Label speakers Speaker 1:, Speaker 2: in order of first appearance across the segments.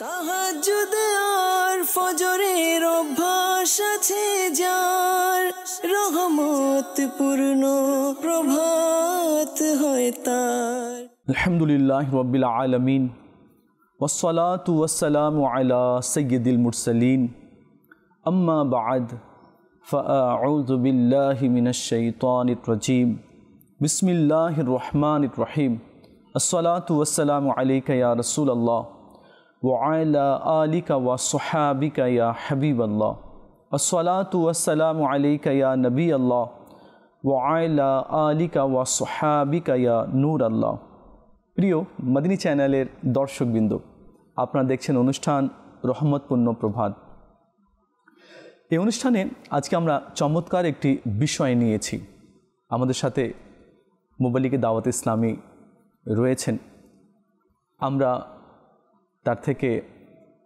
Speaker 1: তাহাজ্জুদ আর ফজরের অভ্যাস আছে যার, রহমত পূর্ণ প্রভাত হয় তার।
Speaker 2: আলহামদুলিল্লাহি রাব্বিল আলামিন ওয়াসসালাতু ওয়াসসালামু আলা সাইয়্যিদিল মুরসালিন আম্মা বা'দ ফাআউযু বিল্লাহি মিনাশ শাইতানির রাজীম বিসমিল্লাহির রহমানির রহিম আসসালাতু ওয়াসসালামু আলাইকা ইয়া রাসূলুল্লাহ ওয়া আলা আলিকা ওয়া সাহাবিকা ইয়া হাবিবাল্লাহ আসসালাতু ওয়াসসালামু আলাইকা ইয়া নবিয়াল্লাহ ওয়া আলা আলিকা ওয়া সাহাবিকা ইয়া নূরাল্লাহ। প্রিয় মদিনী চ্যানেলের দর্শকবৃন্দ, আপনারা দেখছেন অনুষ্ঠান রহমতপূর্ণ প্রভাত। এই অনুষ্ঠানে আজকে আমরা চমৎকার একটি বিষয় নিয়েছি। আমাদের সাথে মুবাল্লিগে দাওয়াত ইসলামী রয়েছেন। আমরা তার থেকে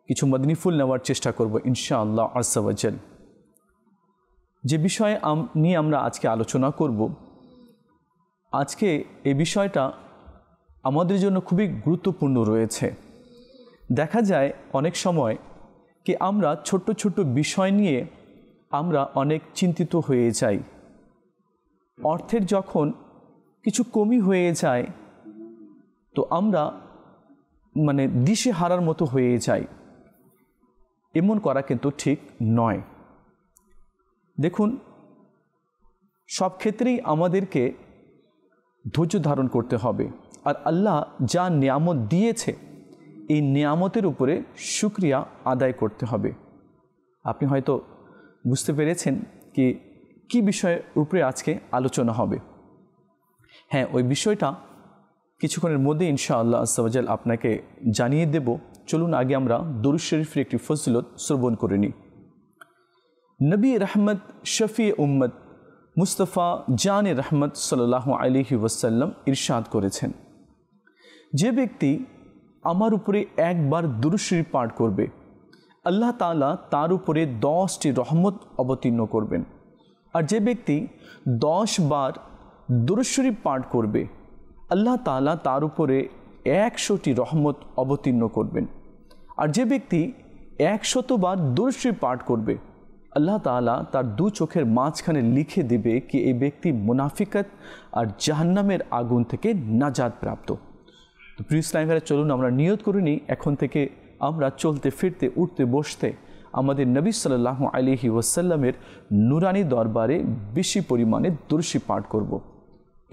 Speaker 2: কিছু মদিনী ফুল নেওয়ার চেষ্টা করব ইনশাআল্লাহ আজ্জা ওয়া জাল। যে বিষয়ে নিয়ে আমরা আজকে আলোচনা করব, আজকে এই বিষয়টা আমাদের জন্য খুবই গুরুত্বপূর্ণ রয়েছে। দেখা যায় অনেক সময় কি আমরা ছোট্ট ছোট্ট বিষয় নিয়ে আমরা অনেক চিন্তিত হয়ে যাই। অর্থের যখন কিছু কমি হয়ে যায় তো আমরা দিশে হারার মতো হয়ে যাই। এমন করা কিন্তু ঠিক নয়। দেখুন, সব ক্ষেত্রেই আমাদেরকে ধৈর্য ধারণ করতে হবে, আর আল্লাহ যা নিয়ামত দিয়েছে এই নিয়ামতের উপরে শুকরিয়া আদায় করতে হবে। আপনি হয়তো বুঝতে পেরেছেন কি বিষয়ের উপরে আজকে আলোচনা হবে। হ্যাঁ, ওই বিষয়টা কিছুক্ষণের মধ্যে ইনশাআল্লাহ আজ্জা ওয়া জাল আপনাকে জানিয়ে দেব। চলুন আগে আমরা দরুদ শরীফের একটি ফজিলত শ্রবণ করে নিই। নবী রহমত শফি উম্মত মুস্তফা জানে রহমত সাল্লাল্লাহু আলাইহি ওয়াসাল্লাম ইরশাদ করেছেন, যে ব্যক্তি আমার উপরে একবার দরুদ শরীফ পাঠ করবে আল্লাহ তাআলা তার উপরে 10টি রহমত অবতীর্ণ করবেন। আর যে ব্যক্তি 10 বার দরুদ শরীফ পাঠ করবে আল্লাহ তাআলা তার উপরে 100টি রহমত অবতীর্ণ করবেন। আর যে ব্যক্তি 100 বার দরুদ শরীফ পাঠ করবে আল্লাহ তাআলা তার দু চোখের মাঝখানে লিখে দেবে কি এই ব্যক্তি মুনাফিকত আর জাহান্নামের আগুন থেকে নাজাত প্রাপ্ত। তো প্রিয় ইসলামী ভাইরা, চলুন আমরা নিয়ত করে নিই, এখন থেকে আমরা চলতে ফিরতে উঠতে বসতে আমাদের নবী সাল্লাল্লাহু আলাইহি ওয়াসাল্লামের নুরানি দরবারে বেশি পরিমাণে দরুদ শরীফ পাঠ করব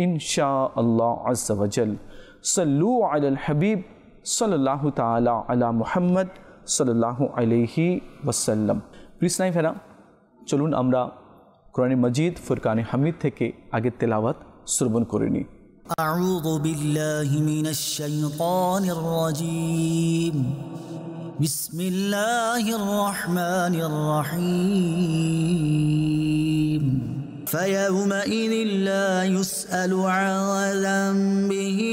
Speaker 2: ইনশাআল্লাহ আজ্জা ওয়া জাল। সাল্লু আলাল হাবিব সাল্লাল্লাহু তাআলা আলা মুহাম্মদ সাল্লাল্লাহু আলাইহি ওয়াসাল্লাম। প্রিয় ইসলামী ভাইরা, চলুন আমরা কোরআনে মাজিদ ফুরকানে হামিদ থেকে আগে তেলাওয়াত শ্রবণ করে নিই।
Speaker 3: আউযু বিল্লাহি মিনাশ শাইতানির রাজীম। বিসমিল্লাহির রহমানির রহিম। ফায়াউমাইযিন লা ইউসআলু আন যামবিহি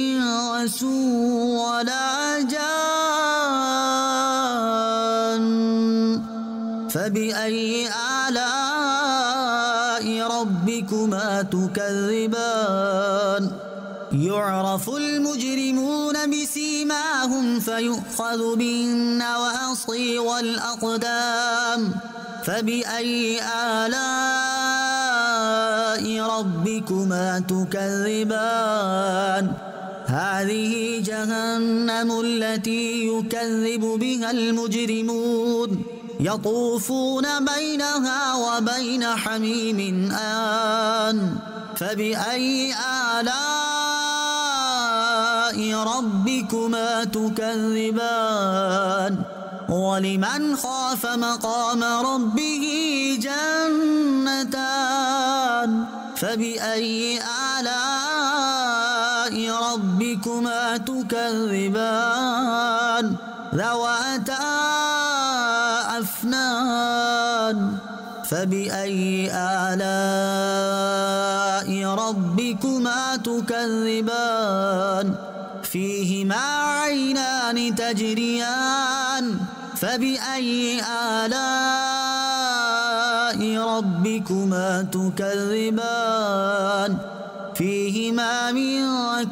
Speaker 3: ইনসু ওয়ালা জান। فبأي آلاء ربكما تكذبان. يعرف المجرمون بسيماهم فيؤخذ بالنواصي والأقدام. فبأي آلاء ربكما تكذبان. هذه جهنم التي يكذب بها المجرمون. يطوفون بينها وبين حميم آن. فبأي آلاء ربكما تكذبان. ولمن خاف مقام ربه جنتان. فبأي آلاء ربكما تكذبان. ذواتا أفنان. فبأي آلاء ربكما تكذبان. فيهما عينان تجريان. فبأي آلاء ربكما تكذبان. فيهما من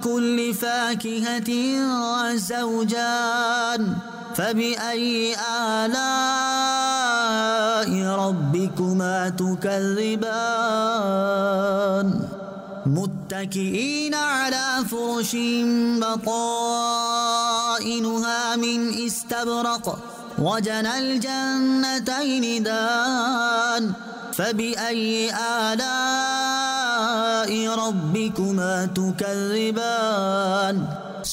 Speaker 3: كل فاكهة زوجان فبأي آلاء ربكما تكذبان متكئين على فرش بطائنها من استبرق وجنى الجنتين دان فبأي آلاء ربكما تكذبان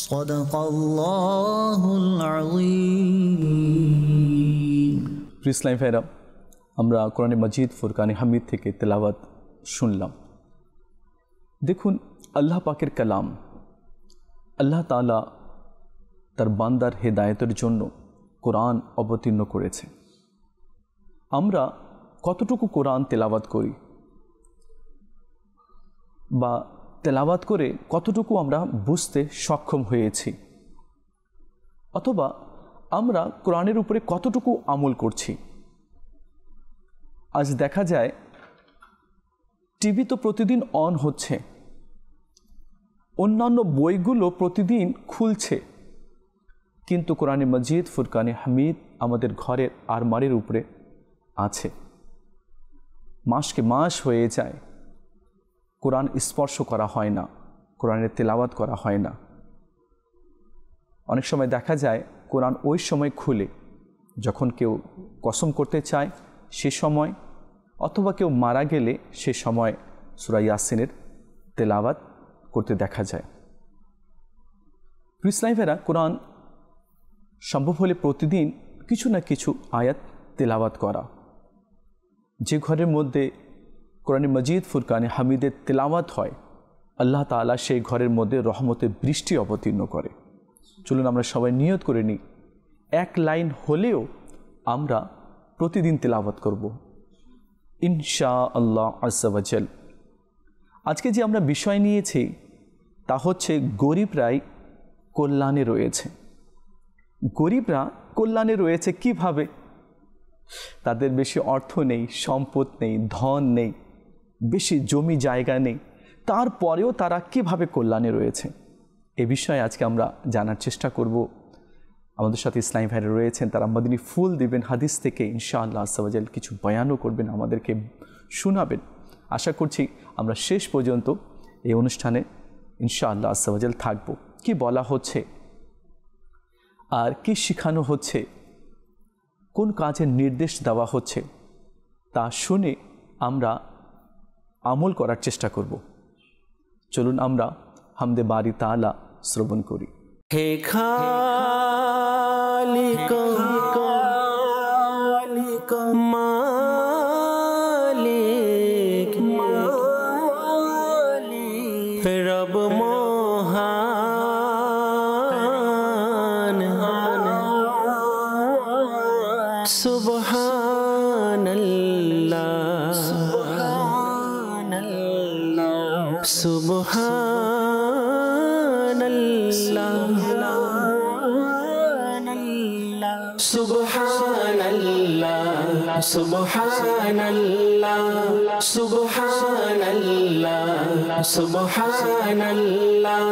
Speaker 3: صدق الله العظيم
Speaker 2: ইসলাম ভাইরা, আমরা কোরআনে মাজিদ ফুরকানে হামিদ থেকে তেলাওয়াত শুনলাম। দেখুন, আল্লাহ পাকের কালাম, আল্লাহ তাআলা তার বান্দার হেদায়েতের জন্য কোরআন অবতীর্ণ করেছে। আমরা কতটুকু কোরআন তেলাওয়াত করি বা তেলাওয়াত করে কতটুকু আমরা বুঝতে সক্ষম হয়েছি, অথবা আমরা কোরআনের উপরে কতটুকু আমল করছি। আজ দেখা যায় টিভি তো প্রতিদিন অন হচ্ছে, অন্যান্য বইগুলো প্রতিদিন খুলছে, কিন্তু কোরআনে মাজিদ ফুরকানে হামিদ আমাদের ঘরের আলমারির উপরে আছে। মাসকে মাস হয়ে যায়, কোরআন স্পর্শ করা হয় না, কোরআনের তেলাওয়াত করা হয় না। অনেক সময় দেখা যায় কোরআন ওই সময় খুলে যখন কেউ কসম করতে চায় সে সময়, অথবা কেউ মারা গেলে সে সময় সূরা ইয়াসিনের তেলাওয়াত করতে দেখা যায়। ইসলামীরা, কোরআন সম্ভব হলে প্রতিদিন কিছু না কিছু আয়াত তেলাওয়াত করা। যে ঘরের মধ্যে কোরআনে মাজিদ ফুরকানে হামিদের তেলাওয়াত হয়, আল্লাহ তাআলা সেই ঘরের মধ্যে রহমতের বৃষ্টি অবতীর্ণ করে। চলুন আমরা সবাই নিয়ত করে নিই, এক লাইন হলেও আমরা প্রতিদিন তেলাওয়াত করব ইনশাআল্লাহ আজ্জা ওয়া জাল। আজকে যে আমরা বিষয় নিয়েছি তা হচ্ছে গরিবরাই কল্যাণে রয়েছে। গরিবরা কল্যাণে রয়েছে কিভাবে? তাদের বেশি অর্থ নেই, সম্পদ নেই, ধন নেই, বেশি জমি জায়গা নেই, তারপরেও তারা কিভাবে কল্যাণে রয়েছে, এ বিষয়ে আজকে আমরা জানার চেষ্টা করব। আমাদের সাথে ইসলামী ভাইরা রয়েছেন, তারা মাদিনী ফুল দিবেন হাদিস থেকে, ইনশাআল্লাহ আজ্জা ওয়া জাল কিছু বয়ানও করবেন, আমাদেরকে শোনাবেন। আশা করছি আমরা শেষ পর্যন্ত এই অনুষ্ঠানে ইনশাআল্লাহ আজ্জা ওয়া জাল থাকব। কি বলা হচ্ছে আর কি শেখানো হচ্ছে, কোন কাজের নির্দেশ দেওয়া হচ্ছে, তা শুনে আমরা আমল করার চেষ্টা করব। চলুন আমরা হামদে বারি তাআলা শ্রবণ করি।
Speaker 1: হে খালিক মালিক রব মহান, সুবহানাল্লাহ সুবহানাল্লাহ সুবহানাল্লাহ সুবহানাল্লাহ সুবহানাল্লাহ।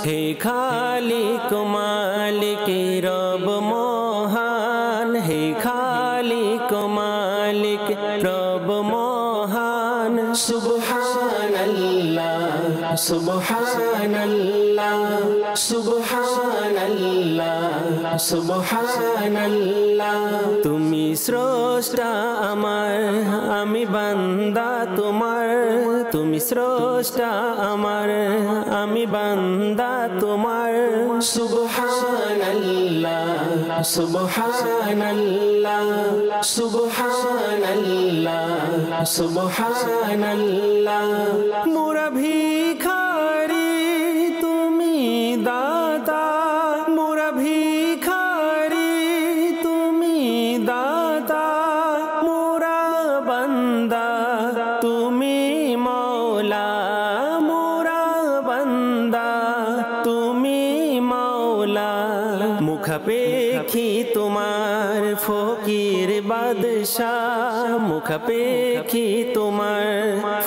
Speaker 1: হে খালিক মালিক রব মহান, হে খালিক মালিক রব মহান, সুবহানাল্লাহ সুবহানাল্লাহ সুবহানাল্লাহ সুবহানাল্লাহ। তুমি স্রষ্টা আমার, আমি বান্দা তোমার, তুমি স্রষ্টা আমার, আমি বান্দা তোমার, সুবহানাল্লাহ সুবহানাল্লাহ সুবহানাল্লাহ সুবহানাল্লাহ। মোরা ভিখারি তুমি দাতা, মোরা ভিখারি তুমি দাতা, মোরা বান্দা তুমি মওলা, মোরা বান্দা তুমি মওলা। মুখাপেক্ষী তোমার ফকির বাদশাহ, মুখাপেক্ষী তোমার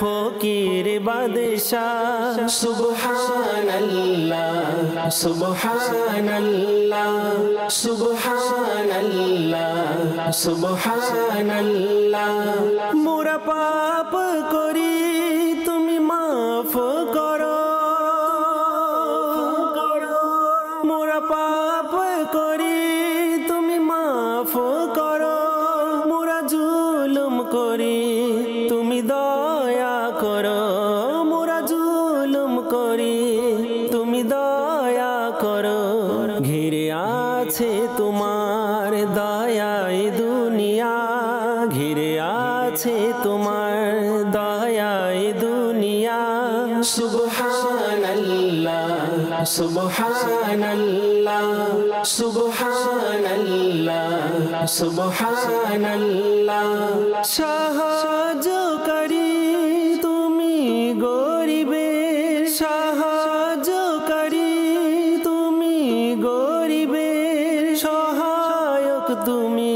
Speaker 1: ফকির বাদশাহ। সুবহানাল্লাহ সুবহানাল্লাহ সুবহানাল্লাহ সুবহানাল্লাহ। মোরা পাপ করি তুমি মাফ করো, মোরা পাপ করি তুমি মাফ করো, মোরা জুলুম করি তুমি দয়া করো, মোরা জুলুম করি তুমি দয়া করো। ঘিরে আছে তোমার দয়ায় দুনিয়া, ঘিরে আছে তোমার দয়ায় দুনিয়া। সুবহানাল্লাহ সুবহানাল্লাহ সুবহানাল্লাহ সুবহানাল্লাহ। সাহায্যকারী তুমি গরিবের, সাহায্যকারী তুমি গরিবের, সহায়ক তুমি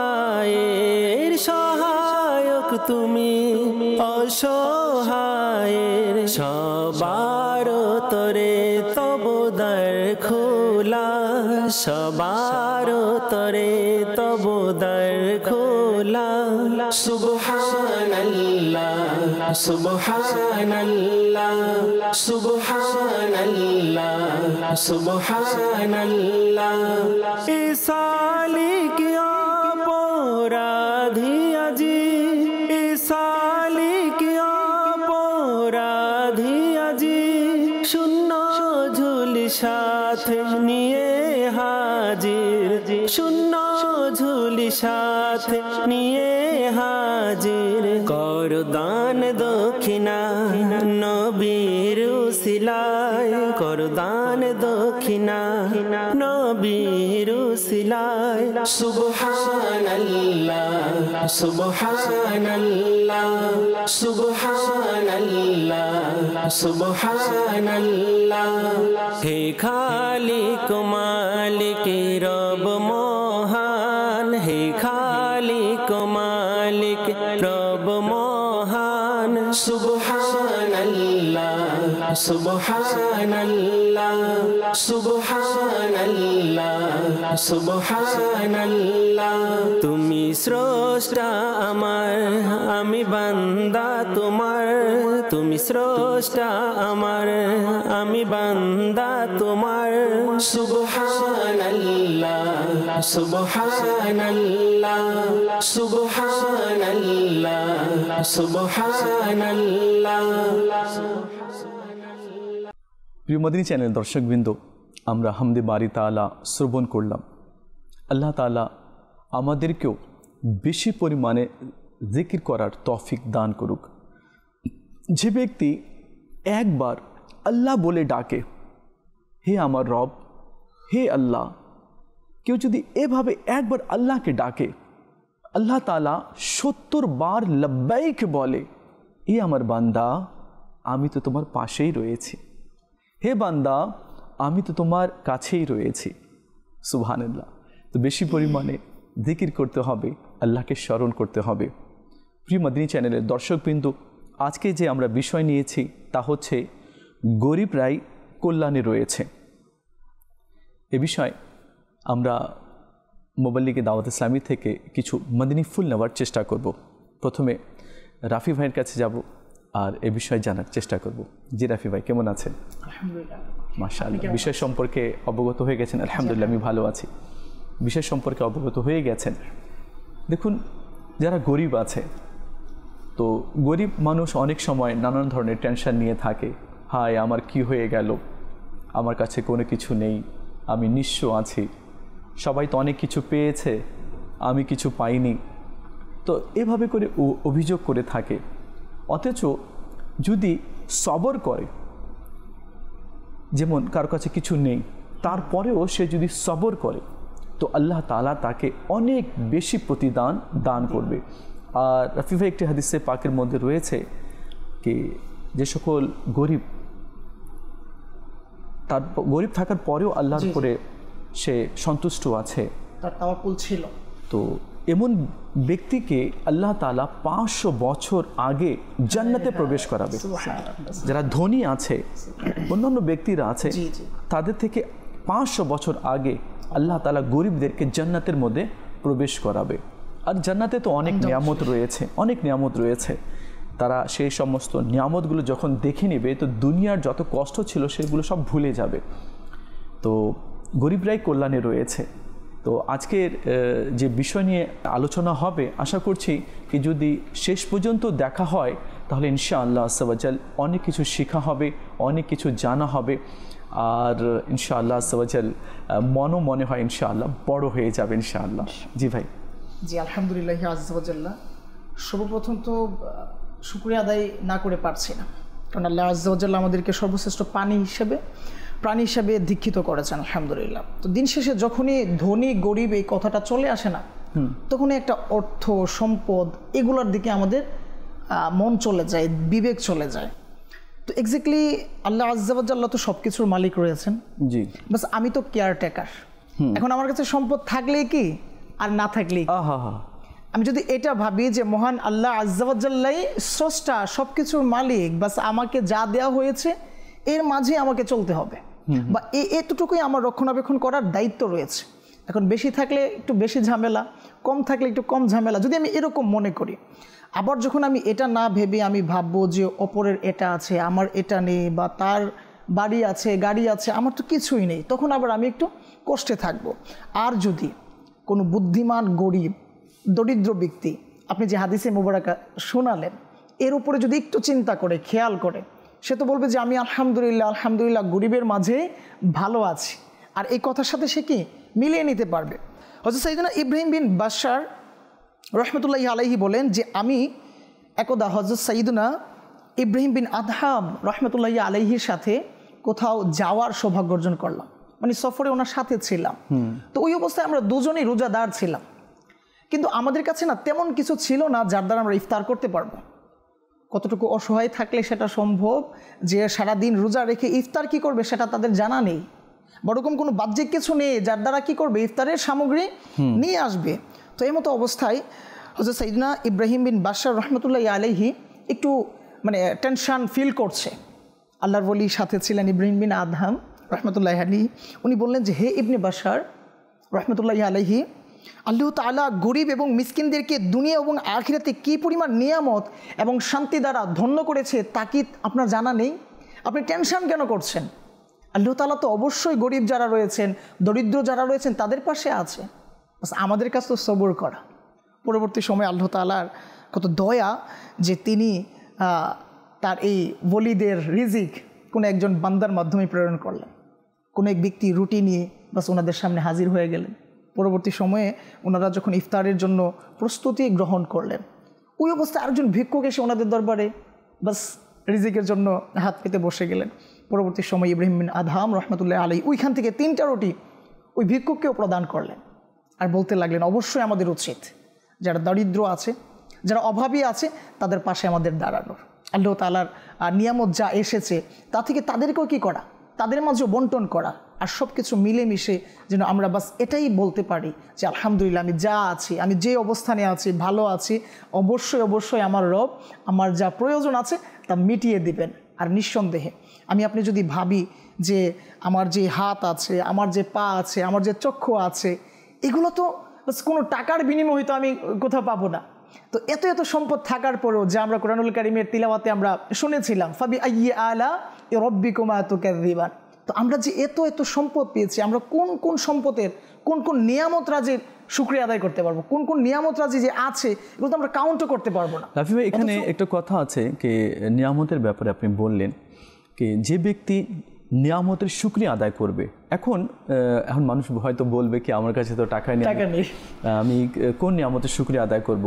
Speaker 1: অসহায়ের, সহায়ক তুমি অসহায়ের। সবার তরে তব দ্বার খোলা, সবার তরে তব দ্বার খোলা। সুবহানাল্লাহ সুবহানাল্লাহ সুবহানাল্লাহ সুবহানাল্লাহ। এ সালিক অপরাধী আজি, এ সালিক অপরাধী আজি, শূন্য ঝুলি সাথে নিয়ে হাজির, শূন্য ঝুলি সাথে নিয়ে হাজির। কর দান দক্ষিণা নবীর উসিলায়, কর দান দক্ষিণা নবীর উসিলায়। সুবহানাল্লাহ সুবহানাল্লাহ সুবহানাল্লাহ সুবহানাল্লাহ। হে খালিক মালিক রব মহান, হে খালিক মালিক রব মহান। সুবহানাল্লাহ সুবহানাল্লাহ সুবহানাল্লাহ সুবহানাল্লাহ। তুমি স্রষ্টা আমার, আমি বান্দা তোমার, তুমি স্রষ্টা আমার, আমি বান্দা তোমার। সুবহানাল্লাহ সুবহানাল্লাহ সুবহানাল্লাহ সুবহানাল্লাহ।
Speaker 2: প্রিয় মদিনী চ্যানেল দর্শকবৃন্দ, আমরা হামদে বারি তাআলা শ্রবণ করলাম। আল্লাহ তাআলা আমাদেরকেও বেশি পরিমাণে জিকির করার তৌফিক দান করুক। যে ব্যক্তি একবার আল্লাহ বলে ডাকে, হে আমার রব, হে আল্লাহ, কেউ যদি এভাবে একবার আল্লাহকে ডাকে, আল্লাহ তাআলা 70 বার লব্বাইক বলে, এ আমার বান্দা আমি তো তোমার পাশেই রয়েছি, হে বান্দা আমি তো তোমার কাছেই রয়েছি। সুবহানাল্লাহ। তো বেশি পরিমাণে জিকির করতে হবে, আল্লাহকে স্মরণ করতে হবে। প্রিয় মদিনী চ্যানেলের দর্শকবৃন্দ, আজকে যে আমরা বিষয় নিয়েছি তা হচ্ছে গরিবরাই কল্যাণে রয়েছে। এ বিষয়ে আমরা মোবাল্লিগে দাওয়াত ইসলামী থেকে কিছু মদিনী ফুল নেওয়ার চেষ্টা করব। প্রথমে রাফি ভাইয়ের কাছে যাব আর এ বিষয়ে জানার চেষ্টা করব। জি রাফি ভাই, কেমন আছেন?
Speaker 4: আলহামদুলিল্লাহ,
Speaker 2: মাশাআল্লাহ। বিষয় সম্পর্কে অবগত হয়ে গেছেন? আলহামদুলিল্লাহ, আমি ভালো আছি। বিষয় সম্পর্কে অবগত হয়ে গেছেন। দেখুন, যারা গরিব আছে, তো গরিব মানুষ অনেক সময় নানান ধরনের টেনশন নিয়ে থাকে। হায় আমার কি হয়ে গেল, আমার কাছে কোনো কিছু নেই, আমি নিঃস্ব আছি, সবাই তো অনেক কিছু পেয়েছে, আমি কিছু পাইনি। তো এভাবে করে অভিযোগ করে থাকে। অথচ যদি সবর করে, যেমন কারো কাছে কিছু নেই তারপরেও সে যদি সবর করে, তো আল্লাহ তাআলা তাকে অনেক বেশি প্রতিদান দান করবে। আর রাফি ভাই, একটি হাদিসে পাকের মধ্যে রয়েছে কি যে সকল গরিব তার গরিব থাকার পরেও আল্লাহর উপরে সে সন্তুষ্ট আছে,
Speaker 4: তার তাওয়াক্কুল ছিল।
Speaker 2: তো এমন ব্যক্তিকে আল্লাহ তাআলা 500 বছর আগে জান্নাতে প্রবেশ করাবে। যারা ধনী আছে, অন্যান্য ব্যক্তিরা আছে, তাদের থেকে 500 বছর আগে আল্লাহ তাআলা গরিবদেরকে জান্নাতের মধ্যে প্রবেশ করাবে। আর জান্নাতে তো অনেক নিয়ামত রয়েছে, অনেক নিয়ামত রয়েছে। তারা সেই সমস্ত নিয়ামতগুলো যখন দেখে নেবে তো দুনিয়ার যত কষ্ট ছিল সেগুলো সব ভুলে যাবে। তো গরিবরাই কল্যাণে রয়েছে। তো আজকের যে বিষয় নিয়ে আলোচনা হবে, আশা করছি কি যদি শেষ পর্যন্ত দেখা হয় তাহলে ইনশাআল্লাহ আজ্জা ওয়া জাল অনেক কিছু শেখা হবে, অনেক কিছু জানা হবে। আর ইনশাআল্লাহ আজ্জা ওয়া জাল মনও মনে হয় ইনশাআল্লাহ বড় হয়ে যাবে ইনশাআল্লাহ। জি ভাই।
Speaker 4: জি আলহামদুলিল্লাহ আজ্জা ওয়া জাল্লা। সর্বপ্রথম তো শুকরিয়া আদায় না করে পারছি না, কারণ আল্লাহ আজ্জা ওয়া জাল্লা আমাদেরকে সর্বশ্রেষ্ঠ প্রাণী হিসেবে দীক্ষিত করেছেন আলহামদুলিল্লাহ। তো দিন শেষে যখনই ধনী গরিব এই কথাটা চলে আসে না, তখনই একটা অর্থ সম্পদ এগুলোর দিকে আমাদের মন চলে যায়, বিবেক চলে যায়। তো এক্স্যাক্টলি আল্লাহ আজ্জা ওয়া জাল্লা তো সব কিছুর মালিক রয়েছেন, জি, বাস আমি তো কেয়ারটেকার। এখন আমার কাছে সম্পদ থাকলেই কি আর না থাকলেই, আমি যদি এটা ভাবি যে মহান আল্লাহ আজ্জা ওয়া জাল্লাই স্রষ্টা, সব কিছুর মালিক, বাস আমাকে যা দেওয়া হয়েছে এর মাঝে আমাকে চলতে হবে, বা এতটুকুই আমার রক্ষণাবেক্ষণ করার দায়িত্ব রয়েছে। এখন বেশি থাকলে একটু বেশি ঝামেলা, কম থাকলে একটু কম ঝামেলা, যদি আমি এরকম মনে করি। আবার যখন আমি এটা না ভেবে আমি ভাববো যে অপরের এটা আছে, আমার এটা নেই, বা তার বাড়ি আছে, গাড়ি আছে, আমার তো কিছুই নেই, তখন আবার আমি একটু কষ্টে থাকবো। আর যদি কোনো বুদ্ধিমান গরিব দরিদ্র ব্যক্তি, আপনি যে হাদিসে মুবারাকা শোনালেন, এর উপরে যদি একটু চিন্তা করে খেয়াল করে, সে তো বলবে যে আমি আলহামদুলিল্লাহ গরিবের মাঝে ভালো আছি। আর এই কথার সাথে সে কি মিলিয়ে নিতে পারবে। হযরত সাইয়েদনা ইব্রাহিম বিন বাশশার রহমতুল্লাহি আলাইহি বলেন যে আমি একদা হযরত সাইয়েদনা ইব্রাহিম বিন আদহাম রহমতুল্লাহি আলাইহির সাথে কোথাও যাওয়ার সৌভাগ্য অর্জন করলাম, মানে সফরে ওনার সাথে ছিলাম। তো ওই অবস্থায় আমরা দুজনেই রোজাদার ছিলাম, কিন্তু আমাদের কাছে না তেমন কিছু ছিল না যার দ্বারা আমরা ইফতার করতে পারবো। কতটুকু অসহায় থাকলে সেটা সম্ভব যে সারাদিন রোজা রেখে ইফতার কি করবে সেটা তাদের জানা নেই, বড়রকম কোনো বাহ্যিক কিছু নেই যার দ্বারা কি করবে ইফতারের সামগ্রী নিয়ে আসবে। তো এই মতো অবস্থায় হযরত সাইয়েদনা ইব্রাহিম বিন বাশশার রহমতুল্লাহি আলাইহি একটু মানে টেনশন ফিল করছে। আল্লাহর ওলির সাথে ছিলেন ইব্রাহিম বিন আদহাম রহমতুল্লাহি আলাইহি। উনি বললেন যে হে ইবনে বাশশার রহমতুল্লাহি আলাইহি, আল্লাহ তাআলা গরিব এবং মিসকিনদেরকে দুনিয়া এবং আখিরাতে কী পরিমাণ নিয়ামত এবং শান্তি দ্বারা ধন্য করেছে তা কি আপনার জানা নেই? আপনি টেনশন কেন করছেন? আল্লাহ তাআলা তো অবশ্যই গরিব যারা রয়েছেন, দরিদ্র যারা রয়েছেন তাদের পাশে আছে। আমাদের কাছে তো সবর করা। পরবর্তী সময়ে আল্লাহ তাআলার কত দয়া যে তিনি তার এই ওলিদের রিজিক কোনো একজন বান্দার মাধ্যমে প্রেরণ করলেন। কোনো এক ব্যক্তি রুটি নিয়ে বাস ওনাদের সামনে হাজির হয়ে গেলেন। পরবর্তী সময়ে ওনারা যখন ইফতারের জন্য প্রস্তুতি গ্রহণ করলেন, ওই অবস্থায় আরেকজন ভিক্ষুক এসে ওনাদের দরবারে বাস রিজিকের জন্য হাত পেতে বসে গেলেন। পরবর্তী সময়ে ইব্রাহিম বিন আদহাম রহমতুল্লাহ আলাইহি ওইখান থেকে 3টা রুটি ওই ভিক্ষুককেও প্রদান করলেন, আর বলতে লাগলেন অবশ্যই আমাদের উচিত যারা দরিদ্র আছে, যারা অভাবী আছে তাদের পাশে আমাদের দাঁড়ানোর। আল্লাহ তাআলার নিয়ামত যা এসেছে তা থেকে তাদেরকেও কী করা, তাদের মাঝেও বন্টন করা, আর সব কিছু মিলেমিশে যেন আমরা বাস এটাই বলতে পারি যে আলহামদুলিল্লাহ আমি যা আছি, আমি যে অবস্থানে আছি ভালো আছি, অবশ্যই আমার রব আমার যা প্রয়োজন আছে তা মিটিয়ে দিবেন। আর নিঃসন্দেহে আপনি যদি ভাবি যে আমার যে হাত আছে, আমার যে পা আছে, আমার যে চক্ষু আছে, এগুলো তো বাস কোনো টাকার বিনিময়ে হয়তো আমি কোথাও পাবো না। তো এত সম্পদ থাকার পরেও যে আমরা কোরআনুল কারীমের তিলাওয়াতে আমরা শুনেছিলাম ফাবি আইয়ি আলা রাব্বিকুমা তুকাযযিবান, তো আমরা যে এত সম্পদ পেয়েছি, আমরা কোন সম্পদের কোন নিয়ামত রাজির শুকরিয়া আদায় করতে পারবো, কোন নিয়ামত রাজি যে আছে এগুলো তো আমরা কাউন্টও করতে পারবো না।
Speaker 2: রাফি ভাই, এখানে একটা কথা আছে কি নিয়ামতের ব্যাপারে আপনি বললেন কি যে ব্যক্তি নিয়ামতের শুকরিয়া আদায় করবে, এখন মানুষ হয়তো বলবে কি আমার কাছে তো টাকা নেই, আমি কোন নিয়ামতের শুকরিয়া আদায় করব?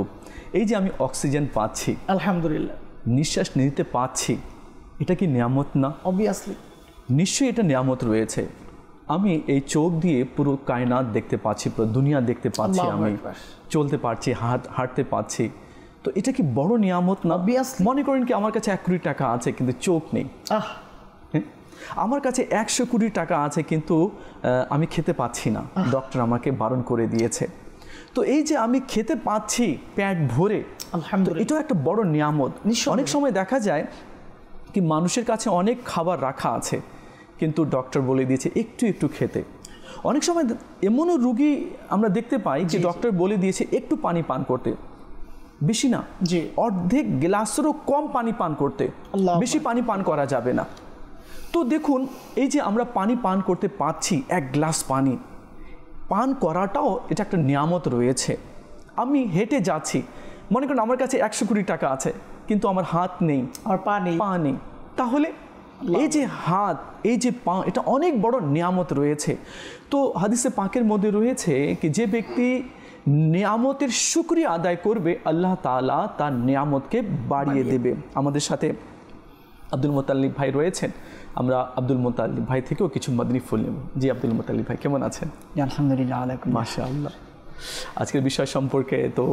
Speaker 2: এই যে আমি অক্সিজেন পাচ্ছি,
Speaker 4: আলহামদুলিল্লাহ,
Speaker 2: নিঃশ্বাস নিতে পাচ্ছি, এটা কি নিয়ামত না?
Speaker 4: অবভিয়াসলি
Speaker 2: নিশ্চয়ই এটা নিয়ামত রয়েছে। আমি এই চোখ দিয়ে পুরো কায়নাত দেখতে পাচ্ছি, পুরো দুনিয়া দেখতে পাচ্ছি, আমি চলতে পারছি, হাঁটতে পারছি, তো এটা কি বড় নিয়ামত না? মনে করেন কি আমার কাছে 1 কোটি টাকা আছে কিন্তু চোখ নেই, আমার কাছে 100 কোটি টাকা আছে, কিন্তু আমি খেতে পাচ্ছি না, ডক্টর আমাকে বারণ করে দিয়েছে। তো এই যে আমি খেতে পাচ্ছি পেট ভরে,
Speaker 4: আলহামদুলিল্লাহ,
Speaker 2: এটাও একটা বড় নিয়ামত। অনেক সময় দেখা যায় কি মানুষের কাছে অনেক খাবার রাখা আছে, কিন্তু ডক্টর বলে দিয়েছে একটু একটু খেতে। অনেক সময় এমনও রুগী আমরা দেখতে পাই যে ডক্টর বলে দিয়েছে একটু পানি পান করতে, বেশি না, অর্ধেক গ্লাসেরও কম পানি পান করতে, বেশি পানি পান করা যাবে না। তো দেখুন, এই যে আমরা পানি পান করতে পাচ্ছি, 1 গ্লাস পানি পান করাটাও এটা একটা নিয়ামত রয়েছে। আমি হেঁটে যাচ্ছি, মনে করেন আমার কাছে 100 কোটি টাকা আছে, কিন্তু আমার হাত নেই,
Speaker 4: আর পা নেই,
Speaker 2: তাহলে এই যে হাত, এই যে পা, এটা অনেক বড় নিয়ামত রয়েছে। তো হাদিসে পাকের মধ্যে রয়েছে কি যে ব্যক্তি নিয়ামতের শুকরিয়া আদায় করবে, আল্লাহ তাআলা তার নিয়ামতকে বাড়িয়ে দেবে। আমাদের সাথে আব্দুল মোতাল্লিব ভাই রয়েছেন, আমরা আব্দুল মোতাল্লিব ভাই থেকেও কিছু মাদনী ফুল নেব। জি আব্দুল মোতাল্লিব ভাই, কেমন আছেন?
Speaker 5: আলহামদুলিল্লাহ,
Speaker 2: মাশাআল্লাহ। আজকের বিষয় সম্পর্কে তো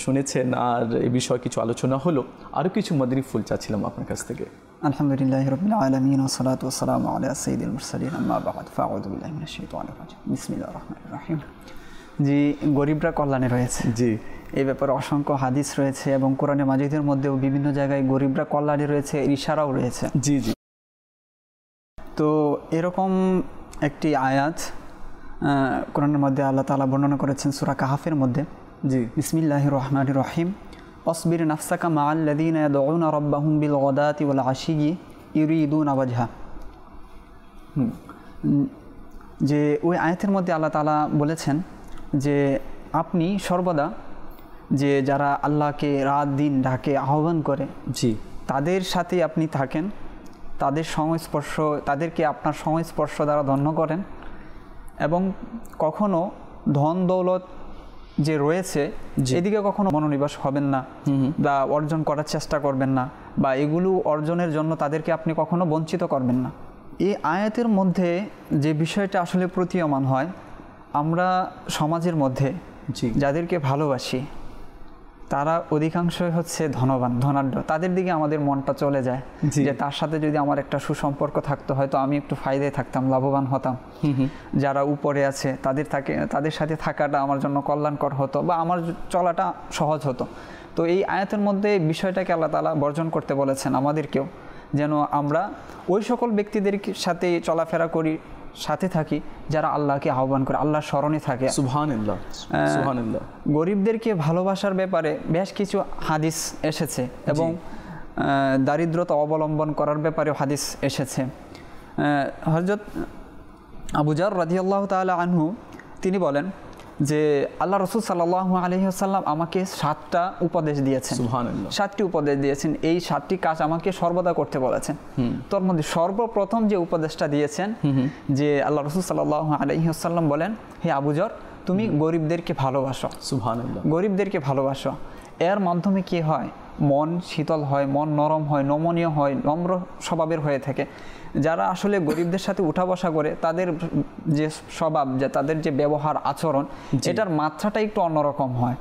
Speaker 2: শুনেছেন, আর এই বিষয়ে কিছু আলোচনা হলো, আরও কিছু মাদনী ফুল চাচ্ছিলাম আপনার কাছ থেকে।
Speaker 5: আলহামদুলিল্লাহ রাব্বিল আলামিন ওয়া সালাতু ওয়া সালামু আলা সাইয়্যিদিল মুরসালিন, আম্মা বা'দ, ফাআউযু বিল্লাহি মিনাশ শাইতানির রাজিম, বিসমিল্লাহির রাহমানির রাহিম। জি, গরিবরা কল্যাণে রয়েছে,
Speaker 2: জি,
Speaker 5: এই ব্যাপারে অসংখ্য হাদিস রয়েছে এবং কোরআনে মাজিদের মধ্যেও বিভিন্ন জায়গায় গরিবরা কল্যাণে রয়েছে, ইশারাও রয়েছে।
Speaker 2: জি জি।
Speaker 5: তো এরকম একটি আয়াত কোরআনের মধ্যে আল্লাহ তাআলা বর্ণনা করেছেন সূরা কাহাফের মধ্যে।
Speaker 2: জি,
Speaker 5: বিসমিল্লাহির রহমানির রহিম। অসবির নাফসাকা মাআল্লাযীনা ইয়াদউনা রাব্বাহুম বিল গাদাতি ওয়াল আশিয়্যি ইউরিদুনা ওয়াজহা। যে ওই আয়াতের মধ্যে আল্লাহ তাআলা বলেছেন যে আপনি সর্বদা যে যারা আল্লাহকে রাত দিন ডাকে, আহ্বান করে,
Speaker 2: জি,
Speaker 5: তাদের সাথে আপনি থাকেন, তাদের সংস্পর্শ, তাদেরকে আপনার সংস্পর্শ দ্বারা ধন্য করেন, এবং কখনো ধন দৌলত যে রয়েছে এদিকে কখনো মনোনিবেশ হবেন না বা অর্জন করার চেষ্টা করবেন না, বা এগুলো অর্জনের জন্য তাদেরকে আপনি কখনো বঞ্চিত করবেন না। এই আয়াতের মধ্যে যে বিষয়টা আসলে প্রতীয়মান হয়, আমরা সমাজের মধ্যে যাদেরকে ভালোবাসি তারা অধিকাংশই হচ্ছে ধনবান, ধনাঢ্য, তাদের দিকে আমাদের মনটা চলে যায় যে তার সাথে যদি আমার একটা সুসম্পর্ক থাকতো, হয়তো আমি একটু ফায়দায় থাকতাম, লাভবান হতাম। যারা উপরে আছে তাদের সাথে থাকাটা আমার জন্য কল্যাণকর হতো, বা আমার চলাটা সহজ হতো। তো এই আয়াতের মধ্যে বিষয়টাকে আল্লাহ তাআলা বর্জন করতে বলেছেন আমাদেরকেও, যেন আমরা ওই সকল ব্যক্তিদের সাথে চলাফেরা করি, সাথে থাকি যারা আল্লাহকে আহ্বান করে, আল্লাহর স্মরণে থাকে।
Speaker 2: সুবহানাল্লাহ, সুবহানাল্লাহ।
Speaker 5: গরিবদেরকে ভালোবাসার ব্যাপারে বেশ কিছু হাদিস এসেছে, এবং দারিদ্রতা অবলম্বন করার ব্যাপারেও হাদিস এসেছে। হযরত আবু যর রাদিয়াল্লাহু তাআলা আনহু তিনি বলেন যে আল্লাহ রাসূল সাল্লাল্লাহু আলাইহি ওয়াসাল্লাম আমাকে 7টা উপদেশ দিয়েছেন।
Speaker 2: সুবহানাল্লাহ,
Speaker 5: 7টি উপদেশ দিয়েছেন। এই 7টি কাজ আমাকে সর্বদা করতে বলেছেন। তোর মধ্যে সর্বপ্রথম যে উপদেশটা দিয়েছেন, যে আল্লাহ রাসূল সাল্লাল্লাহু আলাইহি ওয়াসাল্লাম বলেন, হে আবু যর, তুমি গরিবদেরকে ভালোবাসো।
Speaker 2: সুবহানাল্লাহ,
Speaker 5: গরিবদেরকে ভালোবাসো। এর মাধ্যমে কি হয়? মন শীতল হয়, মন নরম হয়, নমনীয় হয়, নম্র স্বভাবের হয়ে থাকে। যারা আসলে গরিবদের সাথে উঠা বসা করে, তাদের যে স্বভাব, যে তাদের যে ব্যবহার আচরণ, এটার মাত্রাটা একটু অন্যরকম হয়।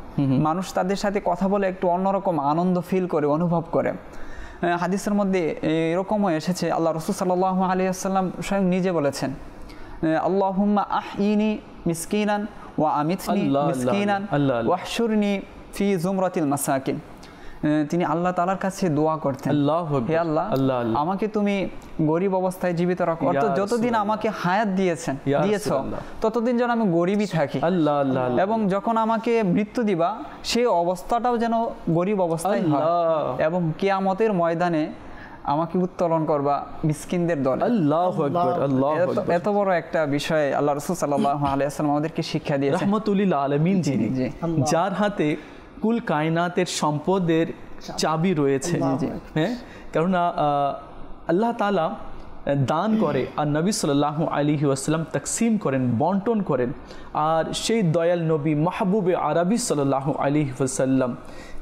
Speaker 5: মানুষ তাদের সাথে কথা বলে একটু অন্যরকম আনন্দ ফিল করে, অনুভব করে। হাদিসের মধ্যে এরকমও এসেছে, আল্লাহ রাসূল সাল্লাল্লাহু আলাইহি ওয়াসাল্লাম স্বয়ং নিজে বলেছেন, আল্লাহুম্মা আহইনি মিসকিনান ওয়া আমিতনি মিসকিনান ওয়াহশুরনি ফি জুমরাতিল মাসাকিন। তিনি আল্লাহ তাআলার কাছে দোয়া করতেন, হে আল্লাহ, আমাকে তুমি গরিব অবস্থায় জীবিত রাখো, অর্থাৎ যতদিন আমাকে হায়াত দিয়েছো ততদিন যেন আমি গরিবই থাকি, এবং যখন আমাকে মৃত্যু দিবা সেই অবস্থাটাও যেন গরিব অবস্থায় হয়, এবং কিয়ামতের ময়দানে আমাকে উত্তোলন করবা মিসকিনদের দলে।
Speaker 2: আল্লাহু আকবার, আল্লাহু আকবার।
Speaker 5: এত বড় একটা বিষয় আল্লাহ রাসূল সাল্লাল্লাহু আলাইহি ওয়াসাল্লাম আমাদেরকে শিক্ষা দিয়েছেন।
Speaker 2: রাহমাতুল লিল আলামিন, যিনি, যার হাতে কুল কায়নাতের সম্পদের চাবি রয়েছে। হ্যাঁ, কেননা আল্লাহ তাআলা দান করে, আর নবী সাল্লাল্লাহু আলাইহি ওয়াসাল্লাম তাকসিম করেন, বন্টন করেন। আর সেই দয়াল নবী মাহবুবে আরবি সাল্লাল্লাহু আলাইহি ওয়াসাল্লাম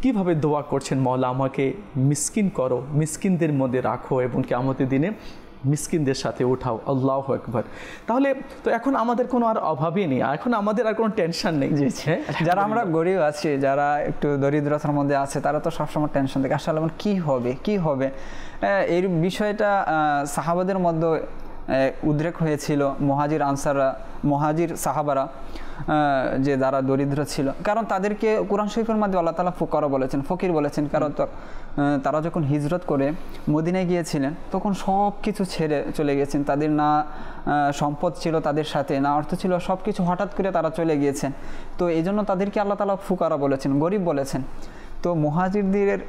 Speaker 2: কীভাবে দোয়া করছেন, মওলা আমাকে মিসকিন করো, মিসকিনদের মধ্যে রাখো, এবং কিয়ামতের দিনে মিসকিনদের সাথে উঠাও। আল্লাহু আকবার। তাহলে তো এখন আমাদের কোনো আর অভাবই নেই, এখন আমাদের আর কোনো টেনশন নেই।
Speaker 5: যারা আমরা গরিব আছি, যারা একটু দরিদ্রতার মধ্যে আছে, তারা তো সবসময় টেনশন থাকে, আসলে আমার কী হবে। এই বিষয়টা সাহাবাদের মধ্যে উদ্রেক হয়েছিল মুহাজির সাহাবারা যে যারা দরিদ্র ছিল, কারণ তাদেরকে কোরআন শরীফের মধ্যে আল্লাহ তাআলা ফুকারা বলেছেন, ফকির বলেছেন, কারণ তারা যখন হিজরত করে মদিনায় গিয়েছিলেন তখন সব কিছু ছেড়ে চলে গিয়েছেন। তাদের না সম্পদ ছিল তাদের সাথে, না অর্থ ছিল, সব কিছু হঠাৎ করে তারা চলে গিয়েছেন। তো এই জন্য তাদেরকে আল্লাহ তাআলা ফুকারা বলেছেন, গরিব বলেছেন। তো মুহাজিরদের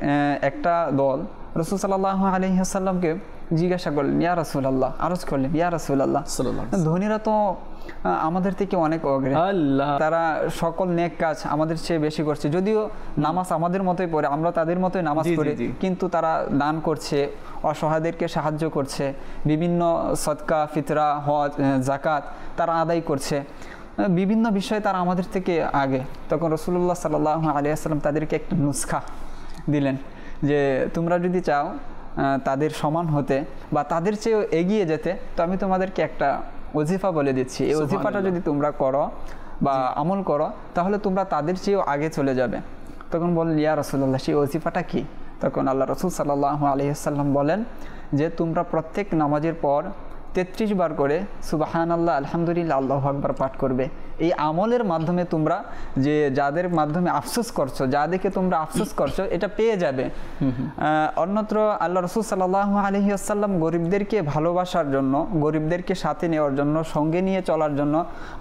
Speaker 5: একটা দল রাসূল সাল্লাল্লাহু আলাইহি ওয়াসাল্লামকে জিজ্ঞাসা করলেন, ইয়া রাসূলুল্লাহ, আরজ করলেন, ইয়া রাসূলুল্লাহ, ধনীরা তো আমাদের থেকে অনেক অগ্রে, তারা সকল নেক কাজ আমাদের চেয়ে বেশি করছে, যদিও নামাজ আমাদের মতোই পড়ে, আমরা তাদের মতোই নামাজ পড়ি, কিন্তু তারা দান করছে, অসহায়দেরকে সাহায্য করছে, বিভিন্ন সদকা, ফিতরা, হজ, যাকাত তারা আদায় করছে, বিভিন্ন বিষয়ে তারা আমাদের থেকে আগে। তখন রাসূলুল্লাহ সাল্লাল্লাহু আলাইহি ওয়াসাল্লাম তাদেরকে একটা নুসখা দিলেন যে তোমরা যদি চাও তাদের সমান হতে বা তাদের চেয়েও এগিয়ে যেতে, তো আমি তোমাদেরকে একটা ওজিফা বলে দিচ্ছি, এই ওজিফাটা যদি তোমরা করো বা আমল করো তাহলে তোমরা তাদের চেয়েও আগে চলে যাবে। তখন বললেন, ইয়া রাসূলুল্লাহ, সেই ওজিফাটা কি? তখন আল্লাহ রাসূল সাল্লাল্লাহু আলাইহি ওয়াসাল্লাম বলেন যে তোমরা প্রত্যেক নামাজের পর 33 বার করে সুবহানাল্লাহ, আলহামদুলিল্লাহ, আল্লাহু আকবার পাঠ করবে। এই আমলের মাধ্যমে তোমরা যে যাদের মাধ্যমে আফসোস করছো, যাদেরকে তোমরা আফসোস করছো, এটা পেয়ে যাবে। অন্যত্র আল্লাহ রাসূল সাল্লাল্লাহু আলাইহি ওয়াসাল্লাম গরিবদেরকে ভালোবাসার জন্য, গরিবদেরকে সাথে নেওয়ার জন্য, সঙ্গে নিয়ে চলার জন্য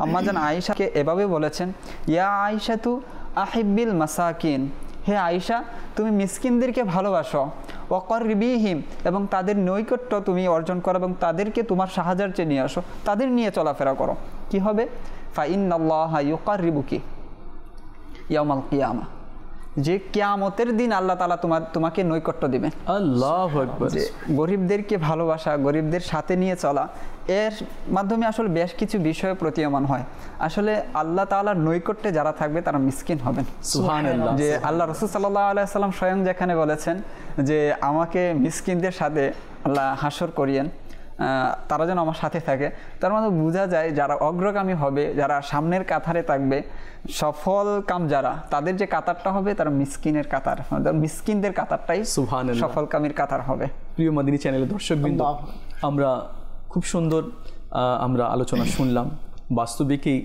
Speaker 5: আম্মাজান আয়েশাকে এভাবে বলেছেন, ইয়া আয়েশাতু আহিব্বিল মাসাকিন, হে আয়েশা, তুমি মিসকিনদেরকে ভালোবাসো, ওয়াকরিবিহিম, এবং তাদের নৈকট্য তুমি অর্জন করো এবং তাদেরকে তোমার সাহায্যার্থে নিয়ে আসো, তাদের নিয়ে চলাফেরা করো। কি হবে? ফাইন্নাল্লাহা ইউকাররিবুকি ইয়াউমাল কিয়ামা, যে কিয়ামতের দিন আল্লাহ তাআলা তোমাকে নৈকট্য দিবেন।
Speaker 2: আল্লাহু আকবার।
Speaker 5: যে গরিবদেরকে ভালোবাসা, গরিবদের সাথে নিয়ে চলা, এর মাধ্যমে আসলে বেশ কিছু বিষয় প্রতীয়মান হয়। আসলে আল্লাহ তাআলার নৈকট্যে যারা থাকবে তারা মিসকিন হবেন।
Speaker 2: সুবহানাল্লাহ।
Speaker 5: যে আল্লাহ রাসূল সাল্লাল্লাহু আলাইহি ওয়াসাল্লাম স্বয়ং যেখানে বলেছেন যে আমাকে মিসকিনদের সাথে আল্লাহ হাসর করিয়েন, তারা যেন আমার সাথে থাকে, তার মানে বোঝা যায় যারা অগ্রগামী হবে, যারা সামনের কাতারে থাকবে, সফল কাম যারা, তাদের যে কাতারটা হবে তারা মিসকিনের কাতার, মিসকিনদের কাতারটাই সফল কামের কাতার হবে।
Speaker 2: প্রিয় মাদিনী চ্যানেলের দর্শকবৃন্দ, আমরা খুব সুন্দর আমরা আলোচনা শুনলাম। বাস্তবিকই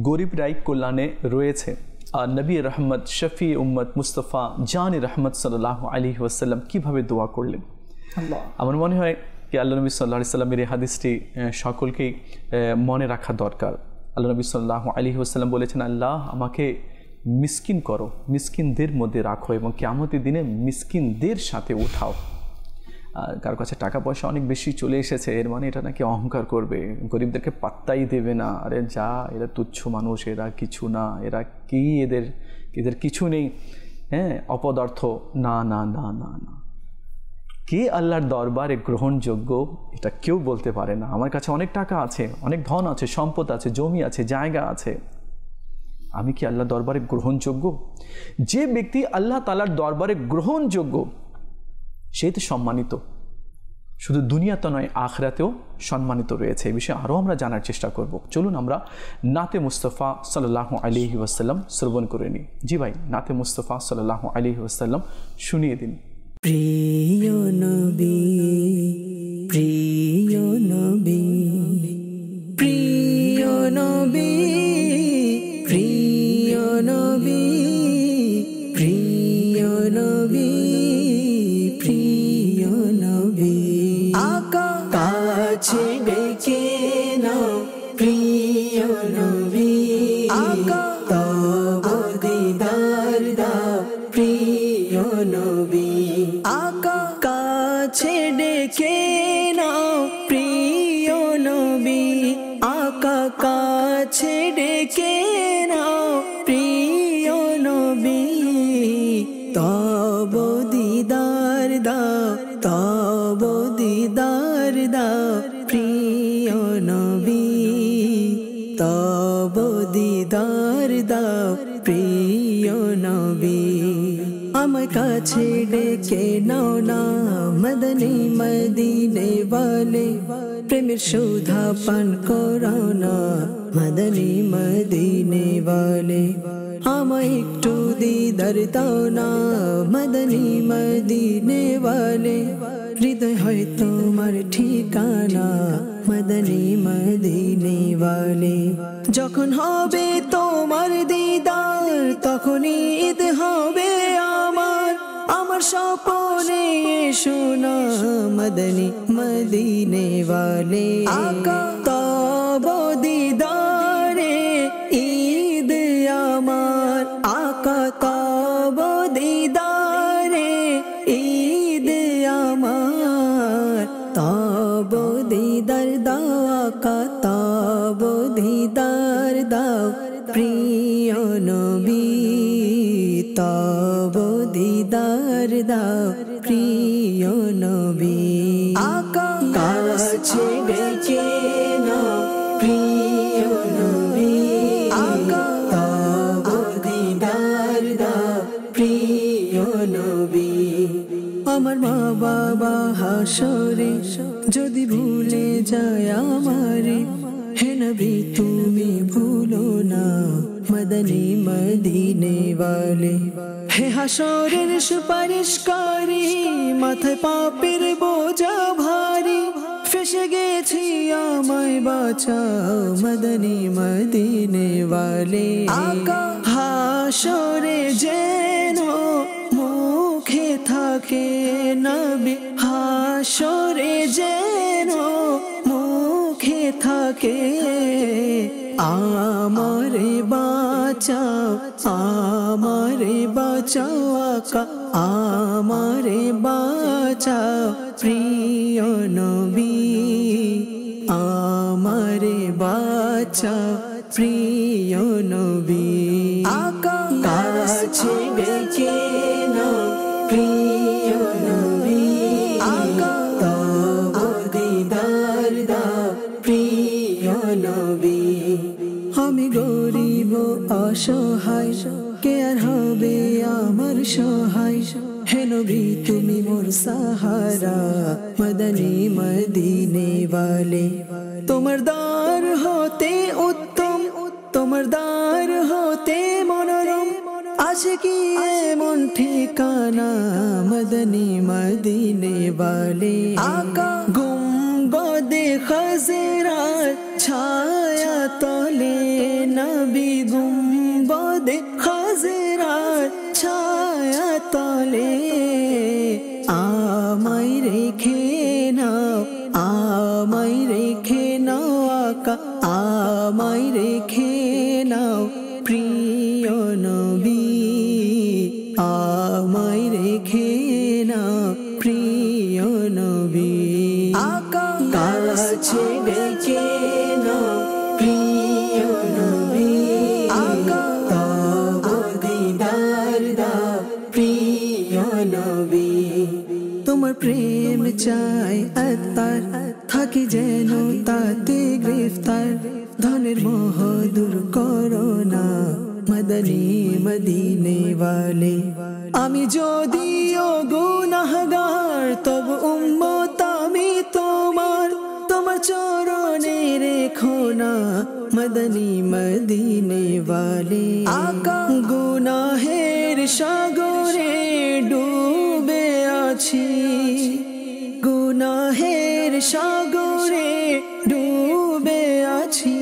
Speaker 2: গরিবরাই কল্যাণে রয়েছে। আর নবী রহমত, শফি উম্মত, মুস্তফা জানি রহমত সাল্লাল্লাহু আলাইহি ওয়াসাল্লাম কীভাবে দোয়া করলেন। আমার মনে হয় কি আল্লাহ নবী সাল্লাল্লাহু আলাইহি ওয়াসাল্লামের এই হাদিসটি সকলকেই মনে রাখা দরকার। আল্লাহ নবী সাল্লাল্লাহু আলাইহি ওয়াসাল্লাম বলেছেন, আল্লাহ আমাকে মিসকিন করো, মিসকিনদের মধ্যে রাখো এবং কিয়ামতের দিনে মিসকিনদের সাথে উঠাও। কার কাছে টাকা পয়সা অনেক বেশি চলে এসেছে, এর মানে এটা নাকি অহংকার করবে, গরিবদেরকে পাত্তাই দেবে না, আরে যা, এরা তুচ্ছ মানুষ, এরা কিছু না, এরা কি, এদের কিছু নেই, হ্যাঁ, অপদার্থ। না না না না না, কে আল্লাহর দরবারে গ্রহণযোগ্য এটা কেউ বলতে পারে না। আমার কাছে অনেক টাকা আছে, অনেক ধন আছে, সম্পদ আছে, জমি আছে, জায়গা আছে, আমি কি আল্লাহর দরবারে গ্রহণযোগ্য? যে ব্যক্তি আল্লাহ তাআলার দরবারে গ্রহণযোগ্য সে তো সম্মানিত, শুধু দুনিয়াতে নয় আখিরাতেও সম্মানিত রয়েছে। এই বিষয়ে আরও আমরা জানার চেষ্টা করব। চলুন আমরা নাতে মুস্তাফা সাল্লাল্লাহু আলাইহি ওয়াসাল্লাম শ্রবণ করে নিই। জি ভাই, নাতে মুস্তাফা সাল্লাল্লাহু আলাইহি ওয়াসাল্লাম শুনিয়ে দিন।
Speaker 6: প্রিয় নবী, প্রিয় নবী, প্রিয় নবী, প্রিয় নবী, প্রিয় নবী, প্রিয় নবী, আকা কাছে ডেকে নাও প্রিয় নবী, আকা তব দিদার দাও প্রিয় নবী, আকা কাছে ডেকে নাও প্রিয় নবী, আকা কাছে ডেকে নাও প্রিয় নবী, তব দিদার দাও, তব দিদার দাও প্রিয় নবী, তব দিদার দাও প্রিয় নবী, আমার কাছে ডেকে নাও না মদনী মদিনে ওয়ালে, প্রেমের সুধা পান করাও না মদনী মদিনে ওয়ালে, আমায় একটু দিদার দাও না মদনী মদিনে ওয়ালে, হৃদয় হয় তোমার ঠিকানা মদনী মদিনে ওয়ালে। যখন হবে তোমার দিদার তখন ঈদ হবে আমার, আমার স্বপ্নে শোনা মদনী মদিনে ওয়ালে। আকা তব দিদারে ঈদ আমার, আকা তব দিদারে ঈদ আমার। তব দিদার দাও আকা তব দিদার দাও প্রিয় নবী, তব দিদার দাও প্রিয় নবী। আকা কাছে ডেকে নাও প্রিয় নবী, আকা তব দিদার দাও প্রিয় নবী। আমার মা বাবা হাসরে যদি ভুলে যায় আমারে, হে নবী তুমি ভুলো না মদনী মদিনে ওয়ালে। হে হাসরের সুপারিশকারী মাথায় পাপের বোঝা ভারী, ফেসে গেছি আমায় বাঁচাও মদনী মদিনে ওয়ালে। আকা হাসরে যেন মুখে থাকে নবী, হাসরে যেন মুখে থাকে আমারে বাঁচাও, আমারে বাঁচাও আকা আমারে বাঁচাও প্রিয় নবী, আমারে বাঁচাও প্রিয় নবী। আকা কাছে ডেকে নাও প্রিয় নবী, আকা তব দিদার দাও প্রিয় নবী। আমি গরিব অসহায় কে আর হবে আমার সহায়, হে নবী তুমি মোর সাহারা মদনী মদিনে ওয়ালে। তোমার দ্বার হতে উত্তম, তোমার দ্বার হতে মনোরম, আছে কি এমন ঠিকানা মদনী মদিনে ওয়ালে। আকা গুম্বদে খজরার ছায়া তলে নবী, গুম্বদে খজরার ছায়া তলে আমায় রেখে নাও, আমায় রেখে নাও আকা আমায় রেখে নাও প্রিয় নবী, আমায় রেখে নাও প্রিয় নবী। আকা কাছে ডেকে নাও প্রিয় নবী, আকা তব দিদার দাও প্রিয় নবী। তোমার প্রেম চাই আত্মার, থাকি যেন তাতে গ্রেফতার, ধনের মোহ দূর করো না মদনী মদিনে ওয়ালে। আমি যদিও গুনাহগার তব উম্মত আমি তোমার, তোমার চরণে রেখো না মদনী মদিনে ওয়ালে। আকা গুনাহের সাগরে ডুবে আছি, গুনাহের সাগরে ডুবে আছি,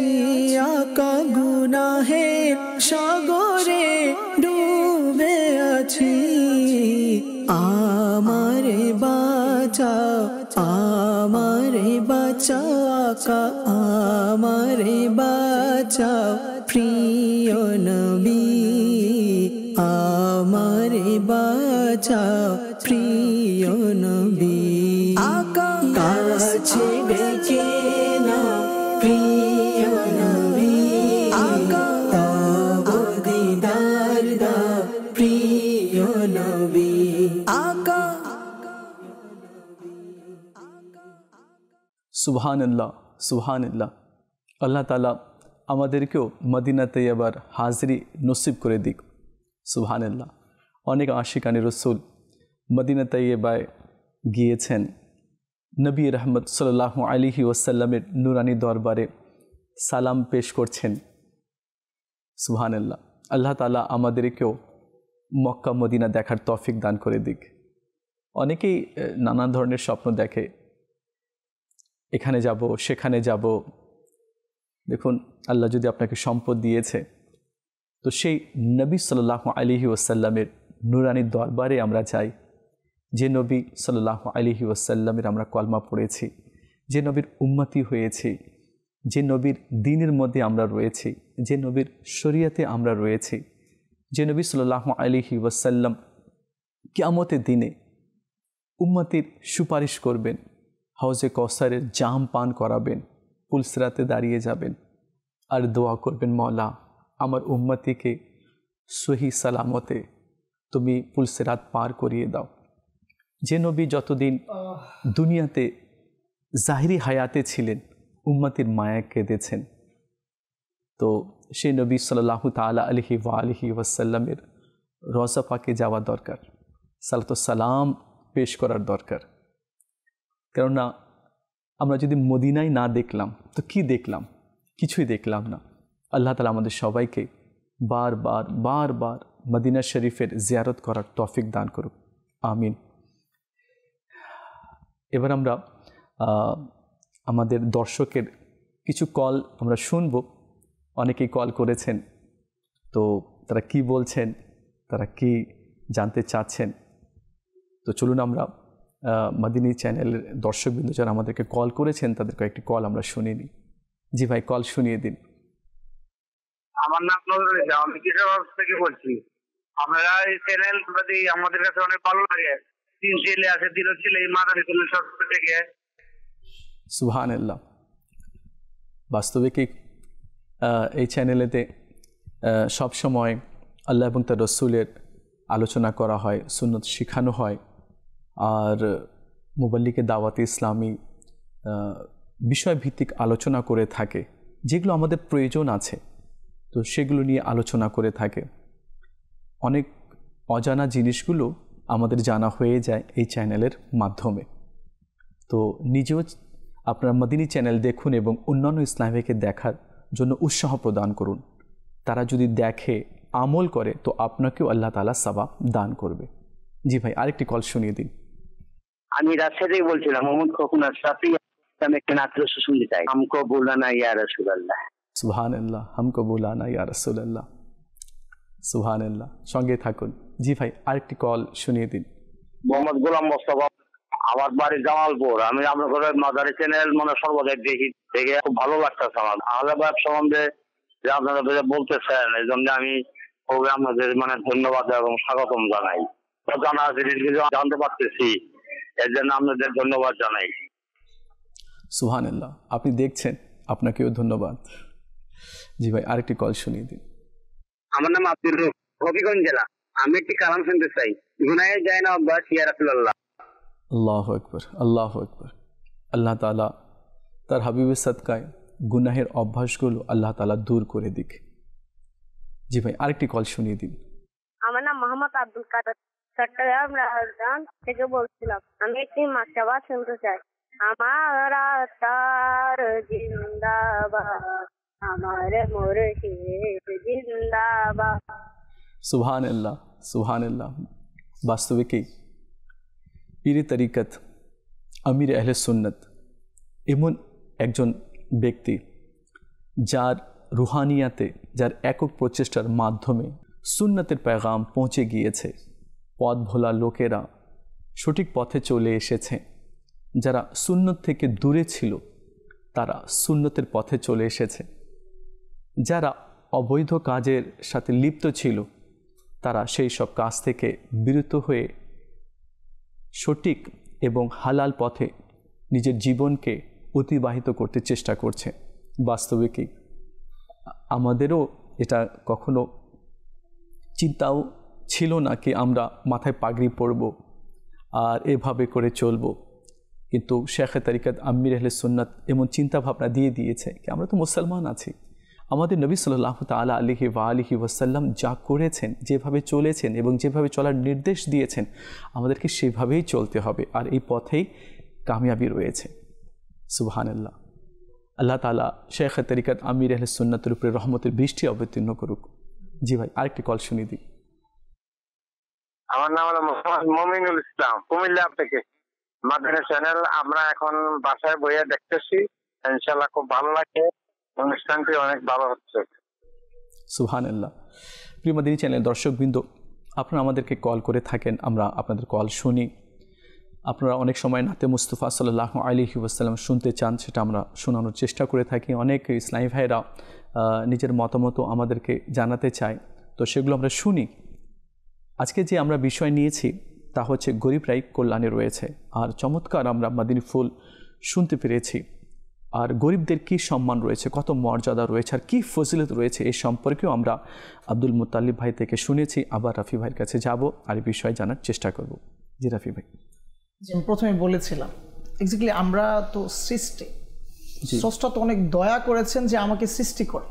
Speaker 6: আকা গুনাহের সাগরে ডুবে আছি। আমারে বাঁচাও, আমারে বাঁচাও আকা আমারে বাঁচাও প্রিয় নবী, আমারে বাঁচাও প্রিয় নবী। আকা কাছে ডেকে নাও প্রিয় নবী, আকা তব দিদার দাও প্রিয় নবী। আকা
Speaker 2: সুবহানাল্লাহ সুবহানাল্লাহ। আল্লাহ তাআলা আমাদেরকেও মদিনা তৈয়বার হাজিরি নসিব করে দিক। সুবহানাল্লাহ। অনেক আশিকানে রসুল মদিনা তৈয়বায় গিয়েছেন নবী রহমত সাল্লাল্লাহু আলাইহি ওয়াসাল্লামের নুরানি দরবারে সালাম পেশ করছেন। সুবহানাল্লাহ। আল্লাহ তাআলা আমাদেরকেও মক্কা মদিনা দেখার তৌফিক দান করে দিক। অনেকেই নানা ধরনের স্বপ্ন দেখে, এখানে যাব, সেখানে যাব। দেখুন, আল্লাহ যদি আপনাকে সম্পদ দিয়েছে, তো সেই নবী সাল্লাল্লাহু আলাইহি ওয়াসাল্লামের নুরানি দরবারে আমরা যাই, যে নবী সাল্লাল্লাহু আলাইহি ওয়াসাল্লামের আমরা কলমা পড়েছি, যে নবীর উম্মতি হয়েছি, যে নবীর দ্বীনের মধ্যে আমরা রয়েছি, যে নবীর শরীয়তে আমরা রয়েছি, যে নবী সাল্লাল্লাহু আলাইহি ওয়াসাল্লাম কিয়ামতের দিনে উম্মতির সুপারিশ করবেন, হাউজে কৌসারের জাম পান করাবেন, পুলসিরাতে দাঁড়িয়ে যাবেন আর দোয়া করবেন, মওলা আমার উম্মতিকে সহি সালামতে তুমি পুলসিরাত পার করিয়ে দাও। যে নবী যতদিন দুনিয়াতে জাহিরি হায়াতে ছিলেন, উম্মতির মায়া কেঁদেছেন, তো সেই নবী সাল্লাল্লাহু তাআলা আলাইহি ওয়াসাল্লামের রওজা পাকে যাওয়া দরকার, সালাতু সালাম পেশ করার দরকার। কেননা আমরা যদি মদিনায় না দেখলাম তো কি দেখলাম? কিছুই দেখলাম না। আল্লাহ তাআলা আমাদের সবাইকে বারবার বারবার মদিনা শরীফের জিয়ারত করার তৌফিক দান করুক, আমিন। এবার আমরা আমাদের দর্শকের কিছু কল আমরা শুনব। অনেকেই কল করেছেন, তো তারা কি বলছেন, তারা কি জানতে চাচ্ছেন, তো চলুন আমরা মদিনী চ্যানেলের দর্শকবৃন্দ যারা আমাদেরকে কল করেছেন তাদের কয়েকটি কল আমরা শুনে নিই। জি ভাই, কল শুনিয়ে দিন।
Speaker 7: আমার নাম নজরুল ইসলাম, আমি কিশোরগঞ্জ থেকে বলছি। আপনারা এই চ্যানেল প্রতি আমাদের কাছে অনেক ভালো লাগে। 3 ছেলে আছে, 3 ছেলে এই মাদারী সরকার থেকে।
Speaker 2: সুবহানাল্লাহ। বাস্তবে কি এই চ্যানেলেতে সবসময় আল্লাহ এবং তার রসুলের আলোচনা করা হয়, সুন্নত শেখানো হয়, আর মুবাল্লিগে দাওয়াতে ইসলামী বিষয়ভিত্তিক আলোচনা করে থাকে, যেগুলো আমাদের প্রয়োজন আছে, তো সেগুলো নিয়ে আলোচনা করে থাকে। অনেক অজানা জিনিসগুলো আমাদের জানা হয়ে যায় এই চ্যানেলের মাধ্যমে। তো নিজেও আপনারা মদিনী চ্যানেল দেখুন এবং অন্যান্য ইসলামীকে দেখার জন্য উৎসাহ প্রদান করুন। তারা যদি দেখে, আমল করে, তো আপনাকেও আল্লাহ তাআলা সওয়াব দান করবে। জি ভাই, আরেকটি কল শুনিয়ে দিন।
Speaker 7: আমি রাজশাহী থেকে বলছিলাম, মোহাম্মদ খোকনার সাথে আমি একটা নাত শুনতে চাই। হামকো বুলানা ইয়া রাসূলুল্লাহ।
Speaker 2: সুবহানাল্লাহ, হামকো বুলানা ইয়া রাসূলুল্লাহ। সুবহানাল্লাহ, সঙ্গে থাকুন। জি ভাই, আরেকটি কল শুনিয়ে দিন।
Speaker 7: মোহাম্মদ গোলাম মোস্তফা, আমার বাড়ি জামালপুর। আমি আপনাদের মাদারী চ্যানেল সর্বদাই দেখি, দেখে খুব ভালো লাগতেছে আমার। আহলে সম্বন্ধে যে আপনারা বলতেছেন, এই জন্য আমি খুবই আপনাদের ধন্যবাদ এবং স্বাগতম জানাই। জানা জিনিসগুলো জানতে পারতেছি, এর জন্য আপনাদের ধন্যবাদ জানাই।
Speaker 2: সুবহানাল্লাহ, আপনি দেখছেন, আপনাকেও ধন্যবাদ। জি ভাই, আরেকটি কল শুনিয়ে দিন।
Speaker 7: আমার নাম আব্দুল রব, হবিগঞ্জ জেলা। আমি একটি কালাম শুনতে চাই। গুনাহে যায় না আব্বাস ইয়া রাসূলুল্লাহ।
Speaker 2: আল্লাহু আকবার, আল্লাহু আকবার। আল্লাহ তাআলা তার হাবিবের সাদকায় গুনাহের অভ্যাসগুলো আল্লাহ তাআলা দূর করে দিক। জি ভাই, আরেকটি কল শুনিয়ে দিন।
Speaker 8: আমার নাম মোহাম্মদ আব্দুল কাদের, চট্টগ্রাম রাজধান থেকে বলছিলাম। আমি একটি মাশরাবা শুনতে চাই। আমার আত্মার জিন্দাবাদ, আমার মুর্শিদ জিন্দাবাদ।
Speaker 2: সুবহানাল্লাহ, সুবহানাল্লাহ। বাস্তবে কি পীর তরিকত, আমির আহলে সুন্নত এমন একজন ব্যক্তি যার রুহানিয়াতে, যার একক প্রচেষ্টার মাধ্যমে সুন্নতের পেগাম পৌঁছে গিয়েছে। পথ ভোলা লোকেরা সঠিক পথে চলে এসেছে। যারা সুন্নত থেকে দূরে ছিল তারা সুন্নতের পথে চলে এসেছে। যারা অবৈধ কাজের সাথে লিপ্ত ছিল তারা সেই সব কাজ থেকে বিরত হয়ে সঠিক এবং হালাল পথে নিজের জীবনকে অতিবাহিত করতে চেষ্টা করছে। বাস্তবে কি আমাদেরও এটা কখনো চিন্তাও ছিল না কি আমরা মাথায় পাগড়ি পরব আর এভাবে করে চলব, কিন্তু শেখে তরিকত আমির আহলে সুন্নাত এমন চিন্তা ভাবনা দিয়ে দিয়েছে কি আমরা তো মুসলমান আছি। আমাদের নবী সাল্লাল্লাহু তাআলা আলাইহি ওয়াসাল্লাম যা করেছেন, যেভাবে চলেছেন এবং যেভাবে চলার নির্দেশ দিয়েছেন, আমাদেরকে সেভাবেই চলতে হবে, আর এই পথেই কামিয়াবি রয়েছে। সুবহানাল্লাহ। আল্লাহ তাআলা শেখে তরিকত আমির আহলে সুন্নাতের উপরে রহমতের বৃষ্টি অবতীর্ণ করুক। জি ভাই, আরেকটি কল শুনিয়ে দিই।
Speaker 7: আমার নাম হলো মোহাম্মদ মমিনুল ইসলাম, কুমিল্লা থেকে। মাদানী চ্যানেল আমরা এখন বাসায় বইয়ে দেখতেছি, ইনশাআল্লাহ খুব ভালো লাগে, অনুষ্ঠানটি অনেক ভালো হচ্ছে।
Speaker 2: সুবহানাল্লাহ। প্রিয় মাদানী চ্যানেল দর্শকবৃন্দ, আপনারা আমাদেরকে কল করে থাকেন, আমরা আপনাদের কল শুনি। আপনারা অনেক সময় নাতে মুস্তাফা সাল্লাল্লাহু আলাইহি ওয়াসাল্লাম শুনতে চান, সেটা আমরা শোনানোর চেষ্টা করে থাকি। অনেক ইসলামী ভাইরা নিজের মতামত আমাদেরকে জানাতে চায়, তো সেগুলো আমরা শুনি। আজকে যে আমরা বিষয় নিয়েছি তা হচ্ছে গরিবরাই কল্যাণে রয়েছে। আর চমৎকার আমরা মাদিনী ফুল শুনতে পেরেছি। আর গরিবদের কি সম্মান রয়েছে, কত মর্যাদা রয়েছে, আর কী ফজিলত রয়েছে, এই সম্পর্কেও আমরা আব্দুল মুত্তালিব ভাই থেকে শুনেছি। আবার রাফি ভাইয়ের কাছে যাব আর এই বিষয়ে জানার চেষ্টা করব। জি রাফি ভাই।
Speaker 4: যে আমি প্রথমে বলেছিলাম, এক্স্যাক্টলি আমরা তো সৃষ্টি, স্রষ্টা তো অনেক দয়া করেছেন যে আমাকে সৃষ্টি করে।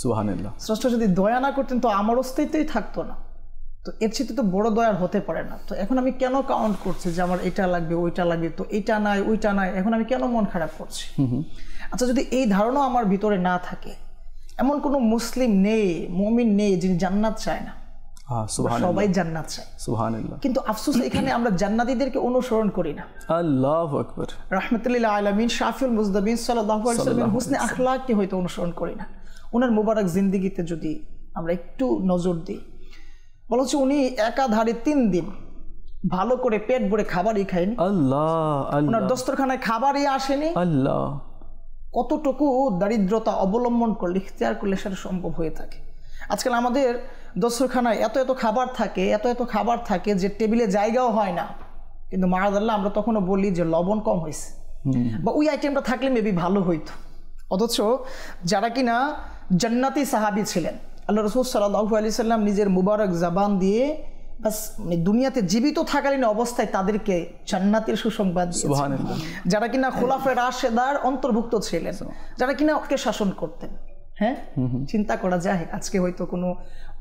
Speaker 2: সুবহানাল্লাহ।
Speaker 4: স্রষ্টা যদি দয়া না করতেন তো আমার অস্তিত্বই থাকতো না। তো এর চেয়ে তো বড় দয়ার হতে পারে না। তো এখন আমি কেন কাউন্ট করছি যে আমার এটা লাগবে ওইটা লাগবে, তো এটা নাই ওইটা নাই, এখন আমি কেন মন খারাপ করছি? আচ্ছা, যদি এই ধারণা আমার ভিতরে না থাকে, এমন কোনো মুসলিম নেই, মুমিন নেই যিনি জান্নাত চায় না। সবাই জান্নাত চায়,
Speaker 2: সুবহানাল্লাহ।
Speaker 4: কিন্তু আফসোস এখানে আমরা জান্নাতীদেরকে অনুসরণ করি না।
Speaker 2: আল্লাহু আকবার।
Speaker 4: রাহমাতুল আলামিন শাফিউল মুজদাবিন সাল্লাল্লাহু আলাইহি ওয়াসাল্লামের হুসনে আখলাককে হয়তো অনুসরণ করি না। ওনার মুবারক জিন্দেগিতে যদি আমরা একটু নজর দিই, বলা হচ্ছে উনি একাধারে 3 দিন ভালো করে পেট ভরে খাবারই খায়নি।
Speaker 2: আল্লাহ,
Speaker 4: ওনার দস্তরখানায় খাবারই আসেনি।
Speaker 2: আল্লাহ,
Speaker 4: কতটুকু দারিদ্রতা অবলম্বন করলে, ইখতিয়ার করলে সেটা সম্ভব হয়ে থাকে। আজকাল আমাদের দস্তরখানায় এত এত খাবার থাকে, এত এত খাবার থাকে যে টেবিলে জায়গাও হয় না, কিন্তু মাআযাল্লাহ আমরা তখনও বলি যে লবণ কম হয়েছে, বা ওই আইটেমটা থাকলে মেবি ভালো হইতো। অথচ যারা কিনা জান্নাতি সাহাবী ছিলেন, আল্লাহ রাসূল সাল্লাল্লাহু আলাইহি সাল্লাম নিজের মুবারক জবান দিয়ে বাস দুনিয়াতে জীবিত থাকালীন অবস্থায় তাদেরকে জান্নাতের সুসংবাদ দিয়েছেন। সুবহানাল্লাহ। যারা কিনা খুলাফায়ে রাশেদার অন্তর্ভুক্ত ছিলেন, যারা কিনা ওকে শাসন করতেন। হ্যাঁ, চিন্তা করা যায় আজকে হয়তো কোনো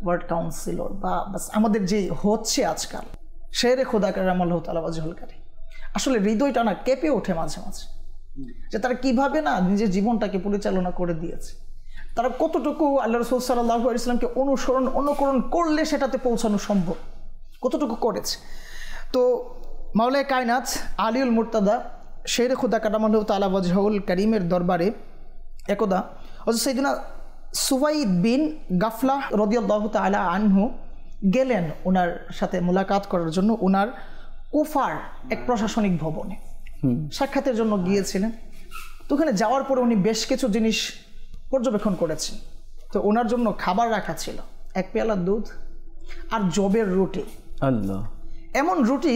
Speaker 4: ওয়ার্ড কাউন্সিলর বা বাস আমাদের যে হচ্ছে আজকাল শেরে খোদা কারামাল্লাহু তাআলা ওয়াজহুল কারীম, আসলে হৃদয়টা না কেঁপে ওঠে মাঝে মাঝে যে তারা কিভাবে না নিজের জীবনটাকে পরিচালনা করে দিয়েছে। তারা কতটুকু আল্লাহ রাসূল সাল্লাল্লাহু আলাইহি ওয়াসাল্লামকে অনুকরণ করলে সেটাতে পৌঁছানো সম্ভব, কতটুকু করেছে। তো মাওলায়ে কায়নাত আলিউল মুর্তাদা শেরে খোদা কারামাল্লাহু তাআলা ওয়াজহুল কারীমের দরবারে একদা হযরত সাইয়েদনা সুওয়াইদ বিন গাফলাহ রাদিয়াল্লাহু তাআলা আনহু গেলেন ওনার সাথে মোলাকাত করার জন্য। ওনার কুফার এক প্রশাসনিক ভবনে সাক্ষাতের জন্য গিয়েছিলেন। তো ওখানে যাওয়ার পরে উনি বেশ কিছু জিনিস পর্যবেক্ষণ করেছেন। তো ওনার জন্য খাবার রাখা ছিল 1 পেয়ালা দুধ আর জবের রুটি।
Speaker 2: আল্লাহ,
Speaker 4: এমন রুটি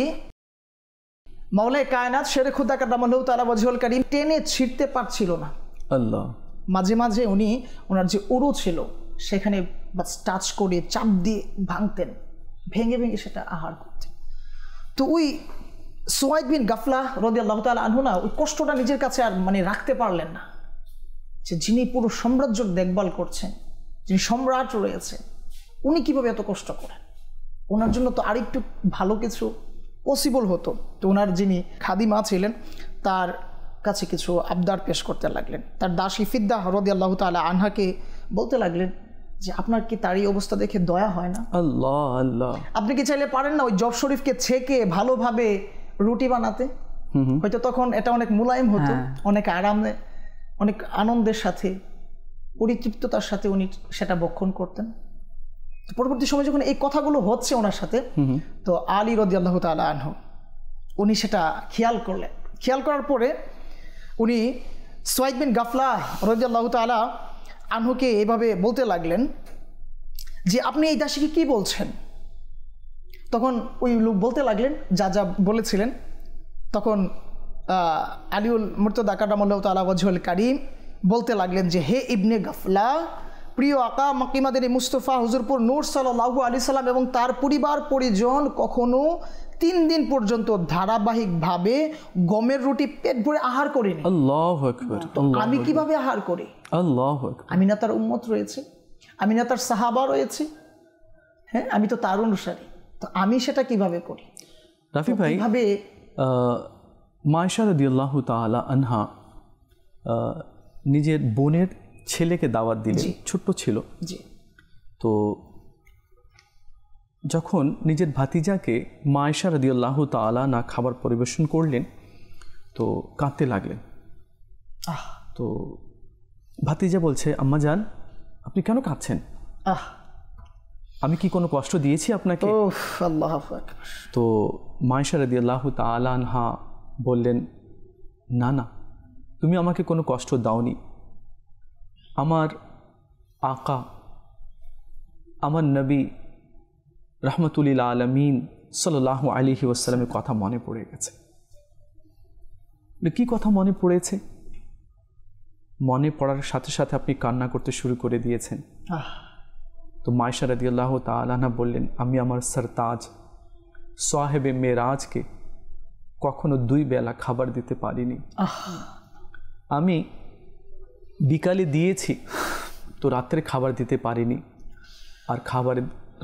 Speaker 4: মাওলায়ে কায়নাত শেরে খোদা কারামাল্লাহু তাআলা ওয়াজহুল কারীম টেনে ছিঁড়তে পারছিল না।
Speaker 2: আল্লাহ,
Speaker 4: মাঝে মাঝে উনি ওনার যে উরু ছিল সেখানে বাস টাচ করে চাপ দিয়ে ভাঙতেন, ভেঙে ভেঙে সেটা আহার করতেন। তো ওই সুওয়াইদ বিন গাফলাহ রাদিয়াল্লাহু তাআলা আনহু না ওই কষ্টটা নিজের কাছে আর রাখতে পারলেন না, যে যিনি পুরো সাম্রাজ্য দেখভাল করছেন, যিনি সম্রাট রয়েছেন, উনি কিভাবে এত কষ্ট করেন। ওনার জন্য তো আরেকটু ভালো কিছু পসিবল হতো। তো ওনার যিনি খাদিমা ছিলেন তার কাছে কিছু আবদার পেশ করতে লাগলেন। তার দাসী ফিদ্দা রাদিয়াল্লাহু তাআলা আনহাকে বলতে লাগলেন যে আপনার কি তার এই অবস্থা দেখে দয়া হয় না?
Speaker 2: আল্লাহ, আল্লাহ,
Speaker 4: আপনি কি চাইলে পারেন না ওই জব শরীফকে ছেঁকে ভালোভাবে রুটি বানাতে? হয়তো তখন এটা অনেক মুলায়েম হতো, অনেক আরামে, অনেক আনন্দের সাথে, পরিতৃপ্ততার সাথে উনি সেটা ভক্ষণ করতেন। পরবর্তী সময় যখন এই কথাগুলো হচ্ছে ওনার সাথে, তো আলী রাদিয়াল্লাহু তাআলা আনহু উনি সেটা খেয়াল করলেন। খেয়াল করার পরে উনি সুওয়াইদ বিন গাফলাহ রাদিয়াল্লাহু তাআলা আনহুকে এভাবে বলতে লাগলেন যে আপনি এই দাসীকে কি বলছেন? তখন ওই লোক বলতে লাগলেন যা যা বলেছিলেন। তখন আলিউল মুর্তাদা কারামাল্লাহু তাআলা ওয়াজহুল কারীম বলতে লাগলেন যে হে ইবনে গাফলা, প্রিয় আকা মাকিমাদের মুস্তফা হুজুরপুর নূর সাল্লাল্লাহু আলাইহি সাল্লাম এবং তার পরিবার পরিজন কখনো 3 দিন পর্যন্ত ধারাবাহিকভাবে গমের রুটি পেট ভরে আহার করেনি।
Speaker 2: আল্লাহু আকবার।
Speaker 4: আমি কিভাবে আহার করি?
Speaker 2: আল্লাহু আকবার।
Speaker 4: আমি না তার উম্মত রয়েছে, আমি না তার সাহাবা রয়েছে, হ্যাঁ আমি তো তার অনুসারী, তো আমি সেটা কিভাবে করি?
Speaker 2: রাফি ভাই, মা আয়েশা রাদিয়াল্লাহু তাআলা আনহা নিজের বোনের ছেলেকে দাওয়াত দিলেন, ছোট্ট ছিল। তো যখন নিজের ভাতিজাকে মা আয়েশা রাদিয়াল্লাহু তাআলা না খাবার পরিবেশন করলেন, তো কাঁদতে লাগলেন। তো ভাতিজা বলছে, আম্মা জান আপনি কেন কাঁদছেন? আমি কি কোনো কষ্ট দিয়েছি আপনাকে?
Speaker 4: আল্লাহু আকবার।
Speaker 2: তো মায়েশা রাদিয়াল্লাহু তাআলা আনহা বললেন, না না, তুমি আমাকে কোনো কষ্ট দাওনি। আমার আকা, আমার নবী রহমতুল্লিল আলমিন সাল্লাল্লাহু আলাইহি ওয়াসাল্লামের কথা মনে পড়ে গেছে। কি কথা মনে পড়েছে? মনে পড়ার সাথে সাথে আপনি কান্না করতে শুরু করে দিয়েছেন। তো মায়েশা রাদিয়াল্লাহু তাআলা আনহা বললেন, আমি আমার সরতাজ সাহেবে মেরাজকে কখনো 2 বেলা খাবার দিতে পারিনি। আমি বিকালে দিয়েছি তো রাত্রে খাবার দিতে পারিনি, আর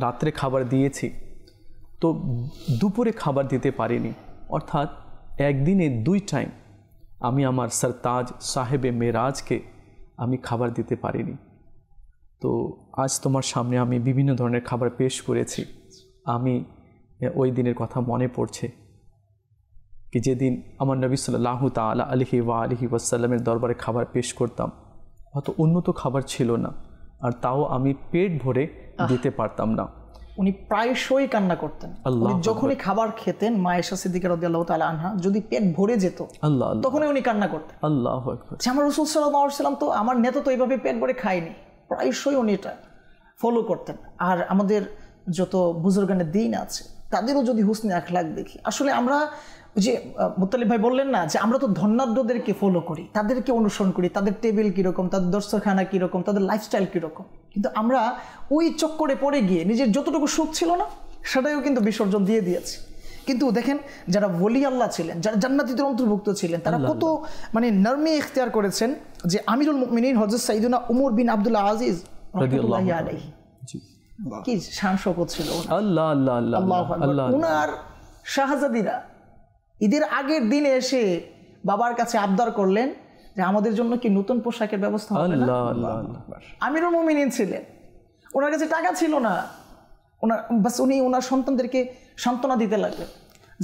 Speaker 2: রাত্রে খাবার দিয়েছি তো দুপুরে খাবার দিতে পারিনি। অর্থাৎ একদিনে 2 টাইম আমি আমার সরতাজ সাহেবে মেরাজকে আমি খাবার দিতে পারিনি। তো আজ তোমার সামনে আমি বিভিন্ন ধরনের খাবার পেশ করেছি। আমি ওই দিনের কথা মনে পড়ছে কি যেদিন আমার নবী সাল্লাল্লাহু তাআলা আলাইহি ওয়াসাল্লামের দরবারে খাবার পেশ করতাম, অত উন্নত খাবার ছিল না, আর তাও আমি পেট ভরে দিতে পারতাম না।
Speaker 4: উনি প্রায়শই কান্না করতেন। যখনই খাবার খেতেন মায়েশা সিদ্দিকা রাদিয়াল্লাহু তাআলা আনহা যদি পেট ভরে যেত তখনই উনি কান্না করতেন।
Speaker 2: আল্লাহু আকবার।
Speaker 4: আমার রাসূল সাল্লাল্লাহু আলাইহি ওয়াসাল্লাম তো আমার নেতা তো এইভাবে পেট ভরে খায়নি, প্রায়শই উনি এটা ফলো করতেন। আর আমাদের যত বুজুর্গানের দিন আছে তাদেরও যদি হুসনে আখলাক দেখি, আসলে আমরা যে মুত্তালিব ভাই বললেন না যে আমরা তো ধন্যাঢ্যদেরকে ফলো করি, তাদেরকে অনুসরণ করি, তাদের টেবিল কীরকম, তাদের দস্তরখানা কীরকম, তাদের লাইফস্টাইল কীরকম, কিন্তু আমরা ওই চক্করে পড়ে গিয়ে নিজের যতটুকু সুখ ছিল না সেটাও কিন্তু বিসর্জন দিয়ে দিয়েছি। কিন্তু দেখেন যারা ওলি আল্লাহ ছিলেন, যারা জান্নাতীদের অন্তর্ভুক্ত ছিলেন, তারা কত মানে নরমি ইখতিয়ার করেছেন। যে আমিরুল মুমিনিন হযরত সাইয়্যিদুনা উমর বিন আব্দুল আজিজ রাদিয়াল্লাহু আলাইহি, কি শান শওকত ছিল
Speaker 2: আল্লাহ আল্লাহ
Speaker 4: আল্লাহ। উনার শাহজাদিরা ঈদের আগের দিনে এসে বাবার কাছে আবদার করলেন যে আমাদের জন্য কি নতুন পোশাকের ব্যবস্থা হবে না? আমিরুল মুমিনিন ছিলেন, ওনার কাছে টাকা ছিল না, উনি ওনার সন্তানদেরকে সান্ত্বনা দিতে লাগলেন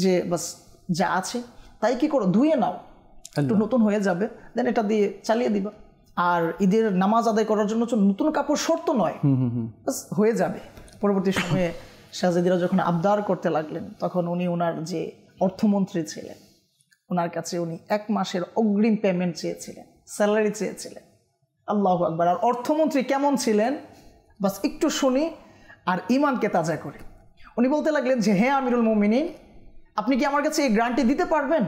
Speaker 4: যে বাস যা আছে তাই কি করো, ধুয়ে নাও, একটু নতুন হয়ে যাবে, দেন এটা দিয়ে চালিয়ে দিবা। আর ঈদের নামাজ আদায় করার জন্য নতুন কাপড় শর্ত নয়, বাস হয়ে যাবে। পরবর্তী সময়ে শাহজাদিরা যখন আবদার করতে লাগলেন তখন উনি ওনার যে অর্থমন্ত্রী ছিলেন ওনার কাছে উনি 1 মাসের অগ্রিম পেমেন্ট চেয়েছিলেন, স্যালারি চেয়েছিলেন। আল্লাহু আকবার। আর অর্থমন্ত্রী কেমন ছিলেন বাস একটু শুনি আর ইমানকে তাজা করে উনি বলতে লাগলেন যে হ্যাঁ আমিরুল মুমিনিন, আপনি কি আমার কাছে এই গ্যারান্টি দিতে পারবেন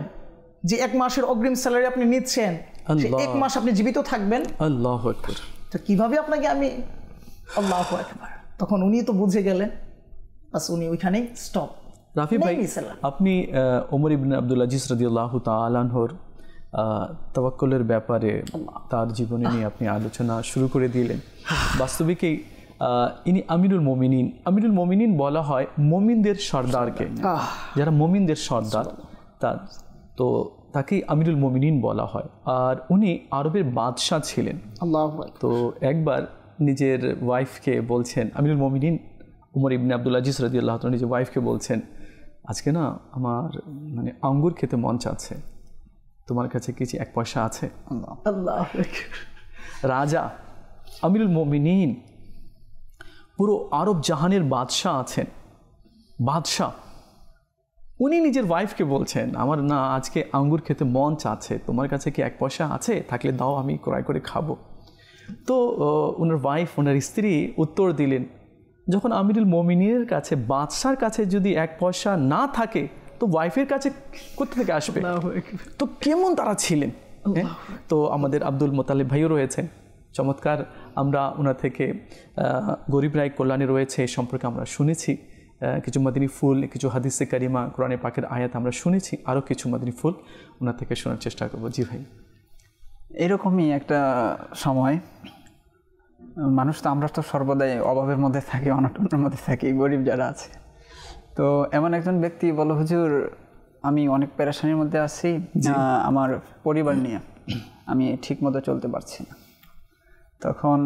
Speaker 4: যে 1 মাসের অগ্রিম স্যালারি আপনি নিচ্ছেন, 1 মাস আপনি জীবিত থাকবেন?
Speaker 2: আল্লাহু আকবার।
Speaker 4: তো কিভাবে আপনাকে আমি, আল্লাহু আকবার। তখন উনি তো বুঝে গেলেন, বাস উনি ওইখানেই স্টপ।
Speaker 2: রাফি ভাই, আপনি ওমর ইবনে আব্দুল আজিজ রাদিয়াল্লাহু তাআলা আনহুর তাওয়াক্কুলের ব্যাপারে তার জীবনী নিয়ে আপনি আলোচনা শুরু করে দিলেন। বাস্তবিকই ইনি আমিরুল মুমিনিন। আমিরুল মুমিনিন বলা হয় মুমিনদের সর্দারকে, যারা মুমিনদের সর্দার তো তাকেই আমিরুল মুমিনিন বলা হয়। আর উনি আরবের বাদশাহ ছিলেন। তো একবার নিজের ওয়াইফকে বলছেন, আমিরুল মুমিনিন উমর ইবনে আব্দুল আজিজ রাদিয়াল্লাহু তাআলা নিজের ওয়াইফকে বলছেন, আজকে না আমার মানে আঙ্গুর খেতে মন চাচ্ছে, তোমার কাছে কিছু 1 পয়সা আছে? রাজা আমিরুল মুমিনিন পুরো আরব জাহানের বাদশাহ আছেন, বাদশাহ, উনি নিজের ওয়াইফকে বলছেন আমার না আজকে আঙ্গুর খেতে মন চাচ্ছে, তোমার কাছে কি 1 পয়সা আছে? থাকলে দাও, আমি ক্রয় করে খাবো। তো ওনার ওয়াইফ, ওনার স্ত্রী উত্তর দিলেন, যখন আমিরুল মুমিনিনের কাছে, বাদশার কাছে যদি 1 পয়সা না থাকে তো ওয়াইফের কাছে কোথা থেকে আসবে? তো কেমন তারা ছিলেন। তো আমাদের আব্দুল মোতালেব ভাইও রয়েছেন, চমৎকার আমরা ওনার থেকে গরিব রায় কল্যাণে রয়েছে এই সম্পর্কে আমরা শুনেছি, কিছু মাদিনী ফুল, কিছু হাদিসে কারিমা, কোরআনে পাকের আয়াত আমরা শুনেছি, আরও কিছু মাদিনী ফুল ওনার থেকে শোনার চেষ্টা করবো। জি ভাই।
Speaker 5: এরকমই একটা সময়, মানুষ তো আমরা তো সর্বদাই অভাবের মধ্যে থাকি, অনটনের মধ্যে থাকি, গরিব যারা আছে। তো এমন একজন ব্যক্তি বলল, হুজুর আমি অনেক পেরেশানির মধ্যে আছি, আমার পরিবার নিয়ে আমি ঠিক মতো চলতে পারছি না। তখন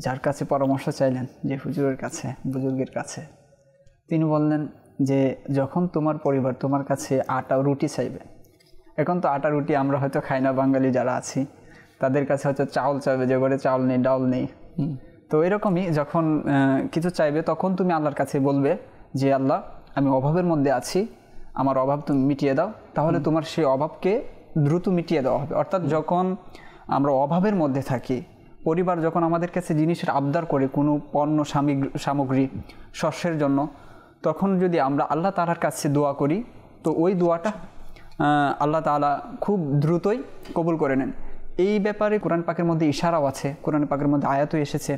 Speaker 5: যার কাছে পরামর্শ চাইলেন, যে হুজুরের কাছে, বুজুর্গের কাছে, তিনি বললেন যে যখন তোমার পরিবার তোমার কাছে আটা রুটি চাইবে, এখন তো আটা রুটি আমরা হয়তো খাই না, বাঙালি যারা আছি তাদের কাছে হয়তো চাউল চাইবে, যে ঘরে চাউল নেই, ডাউল নেই। তো এরকমই যখন কিছু চাইবে তখন তুমি আল্লাহর কাছে বলবে যে আল্লাহ আমি অভাবের মধ্যে আছি, আমার অভাব তুমি মিটিয়ে দাও, তাহলে তোমার সেই অভাবকে দ্রুত মিটিয়ে দেওয়া হবে। অর্থাৎ যখন আমরা অভাবের মধ্যে থাকি, পরিবার যখন আমাদের কাছে জিনিসের আবদার করে কোনো পণ্য সামগ্রী শস্যের জন্য, তখন যদি আমরা আল্লাহ তাআলার কাছে দোয়া করি তো ওই দোয়াটা আল্লাহ তাআলা খুব দ্রুতই কবুল করে নেন। এই ব্যাপারে কোরআন পাকের মধ্যে ইশারাও আছে, কোরআন পাকের মধ্যে আয়াতও এসেছে।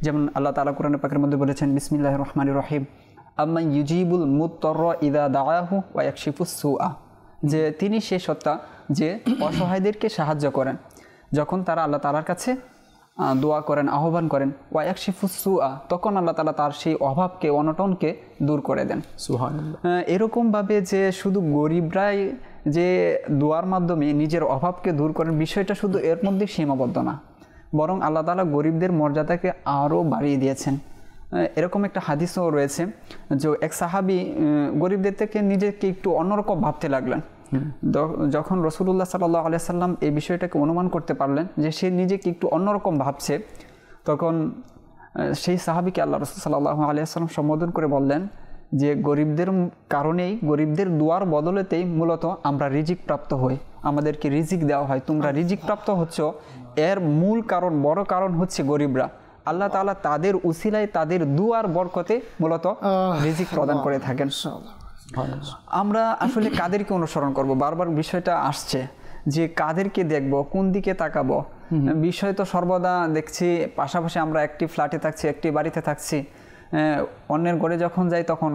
Speaker 5: যেমন আল্লাহ তাআলা কোরআন পাকের মধ্যে বলেছেন বিসমিল্লাহির রহমানির রহিম আম্মান ইউজিবুল মুত্তাররা ইযা দাআহু ওয়া ইয়াকশিফুস সুআ, যে তিনি সে সত্তা যে অসহায়দেরকে সাহায্য করেন যখন তারা আল্লাহ তাআলার কাছে দোয়া করেন, আহ্বান করেন। ওয়া ইয়াকশিফুস সুআ, তখন আল্লাহ তাআলা তার সেই অভাবকে, অনটনকে দূর করে দেন।
Speaker 2: সুবহানাল্লাহ।
Speaker 5: এরকমভাবে যে শুধু গরিবরাই যে দোয়ার মাধ্যমে নিজের অভাবকে দূর করেন, বিষয়টা শুধু এর মধ্যে সীমাবদ্ধ না, বরং আল্লাহ তাআলা গরিবদের মর্যাদাকে আরও বাড়িয়ে দিয়েছেন। এরকম একটা হাদিসও রয়েছে যে এক সাহাবী গরিবদের থেকে নিজেকে একটু অন্যরকম ভাবতে লাগলেন। যখন রাসূলুল্লাহ সাল্লাল্লাহু আলাইহি সাল্লাম এই বিষয়টাকে অনুমান করতে পারলেন যে সে নিজেকে একটু অন্যরকম ভাবছে, তখন সেই সাহাবীকে আল্লাহ রাসূল সাল্লাল্লাহু আলাইহি সাল্লাম সম্বোধন করে বললেন যে গরিবদের কারণেই, গরিবদের দোয়ার বদলেতেই মূলত আমরা রিজিক প্রাপ্ত হই, আমাদেরকে রিজিক দেওয়া হয়। তোমরা রিজিক প্রাপ্ত হচ্ছ, এর মূল কারণ, বড় কারণ হচ্ছে গরিবরা। আল্লাহ তাআলা তাদের উসিলায়, তাদের দুয়ার বরকতে মূলত রিজিক প্রদান করে থাকেন। আমরা আসলে কাদেরকে অনুসরণ করব? বারবার বিষয়টা আসছে যে কাদেরকে দেখব, কোন দিকে তাকাবো। বিষয় তো সর্বদা দেখছি পাশাপাশি আমরা একটি ফ্ল্যাটে থাকছি, একটি বাড়িতে থাকছি, অন্যের ঘরে যখন যাই তখন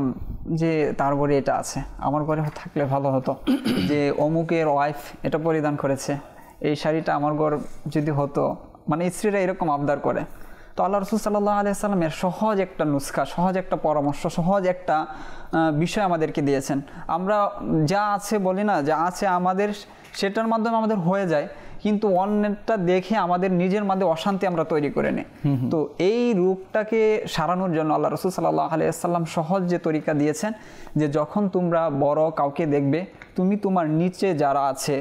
Speaker 5: যে তার ঘরে এটা আছে, আমার ঘরে থাকলে ভালো হতো, যে অমুকের ওয়াইফ এটা পরিধান করেছে, এই শাড়িটা আমার ঘর যদি হতো, মানে স্ত্রীরা এরকম আবদার করে। তো আল্লাহ রাসূল সাল্লাল্লাহু আলাইহি সাল্লামের সহজ একটা নুসখা, সহজ একটা পরামর্শ, সহজ একটা বিষয় আমাদেরকে দিয়েছেন। আমরা যা আছে বলি না, যা আছে আমাদের সেটার মাধ্যমে আমাদের হয়ে যায়, কিন্তু অন্যটা দেখে আমাদের নিজের মধ্যে অশান্তি আমরা তৈরি করে নিই। তো এই রূপটাকে সারানোর জন্য আল্লাহ রাসূল সাল্লাল্লাহু আলাইহি সাল্লাম সহজ যে তরিকা দিয়েছেন, যে যখন তোমরা বড় কাউকে দেখবে, তুমি তোমার নিচে যারা আছে,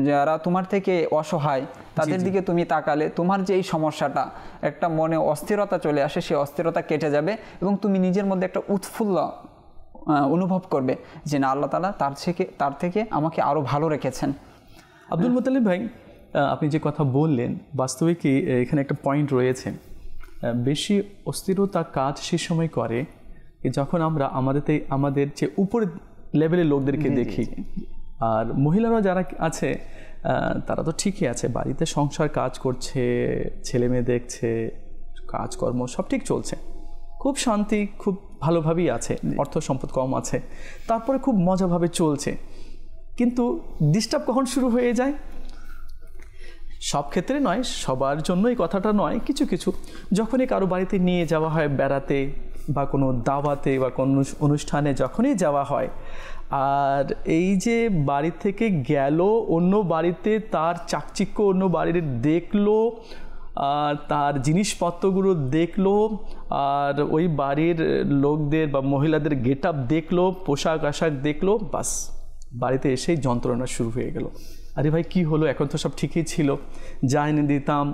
Speaker 5: যারা তোমার থেকে অসহায়, তাদের দিকে তুমি তাকালে তোমার যে এই সমস্যাটা, একটা মনে অস্থিরতা চলে আসে, সেই অস্থিরতা কেটে যাবে এবং তুমি নিজের মধ্যে একটা উৎফুল্ল অনুভব করবে যে না, আল্লাহ তাআলা তার থেকে আমাকে আরও ভালো রেখেছেন।
Speaker 2: আব্দুল মুত্তালিব ভাই, আপনি যে কথা বললেন, বাস্তবে কি এখানে একটা পয়েন্ট রয়েছে। বেশি অস্থিরতা কাজ সে সময় করে যখন আমরা আমাদের যে উপরের লেভেলের লোকদেরকে দেখি। আর মহিলারা যারা আছে তারা তো ঠিকই আছে, বাড়িতে সংসার কাজ করছে, ছেলে মেয়ে দেখছে, কাজকর্ম সব ঠিক চলছে, খুব শান্তি, খুব ভালোভাবেই আছে, অর্থ সম্পদ কম আছে, তারপরে খুব মজাভাবে চলছে। কিন্তু ডিস্টার্ব কখন শুরু হয়ে যায়? সব ক্ষেত্রে নয়, সবার জন্য এই কথাটা নয়, কিছু কিছু যখনই কারো বাড়িতে নিয়ে যাওয়া হয় বেড়াতে বা কোনো দাওয়াতে বা কোনো অনুষ্ঠানে যখনই যাওয়া হয়, আর এই যে বাড়ি থেকে গেল অন্য বাড়িতে, তার চাকচিক্য অন্য বাড়ির দেখলো, আর তার জিনিসপত্রগুলো দেখলো, আর ওই বাড়ির লোকদের বা মহিলাদের গেট আপ দেখলো, পোশাক আশাক দেখলো, বাস বাড়িতে এসেই যন্ত্রণা শুরু হয়ে গেল। আরে ভাই কি হলো, এখন তো সব ঠিকই ছিল, যা এনে দিতাম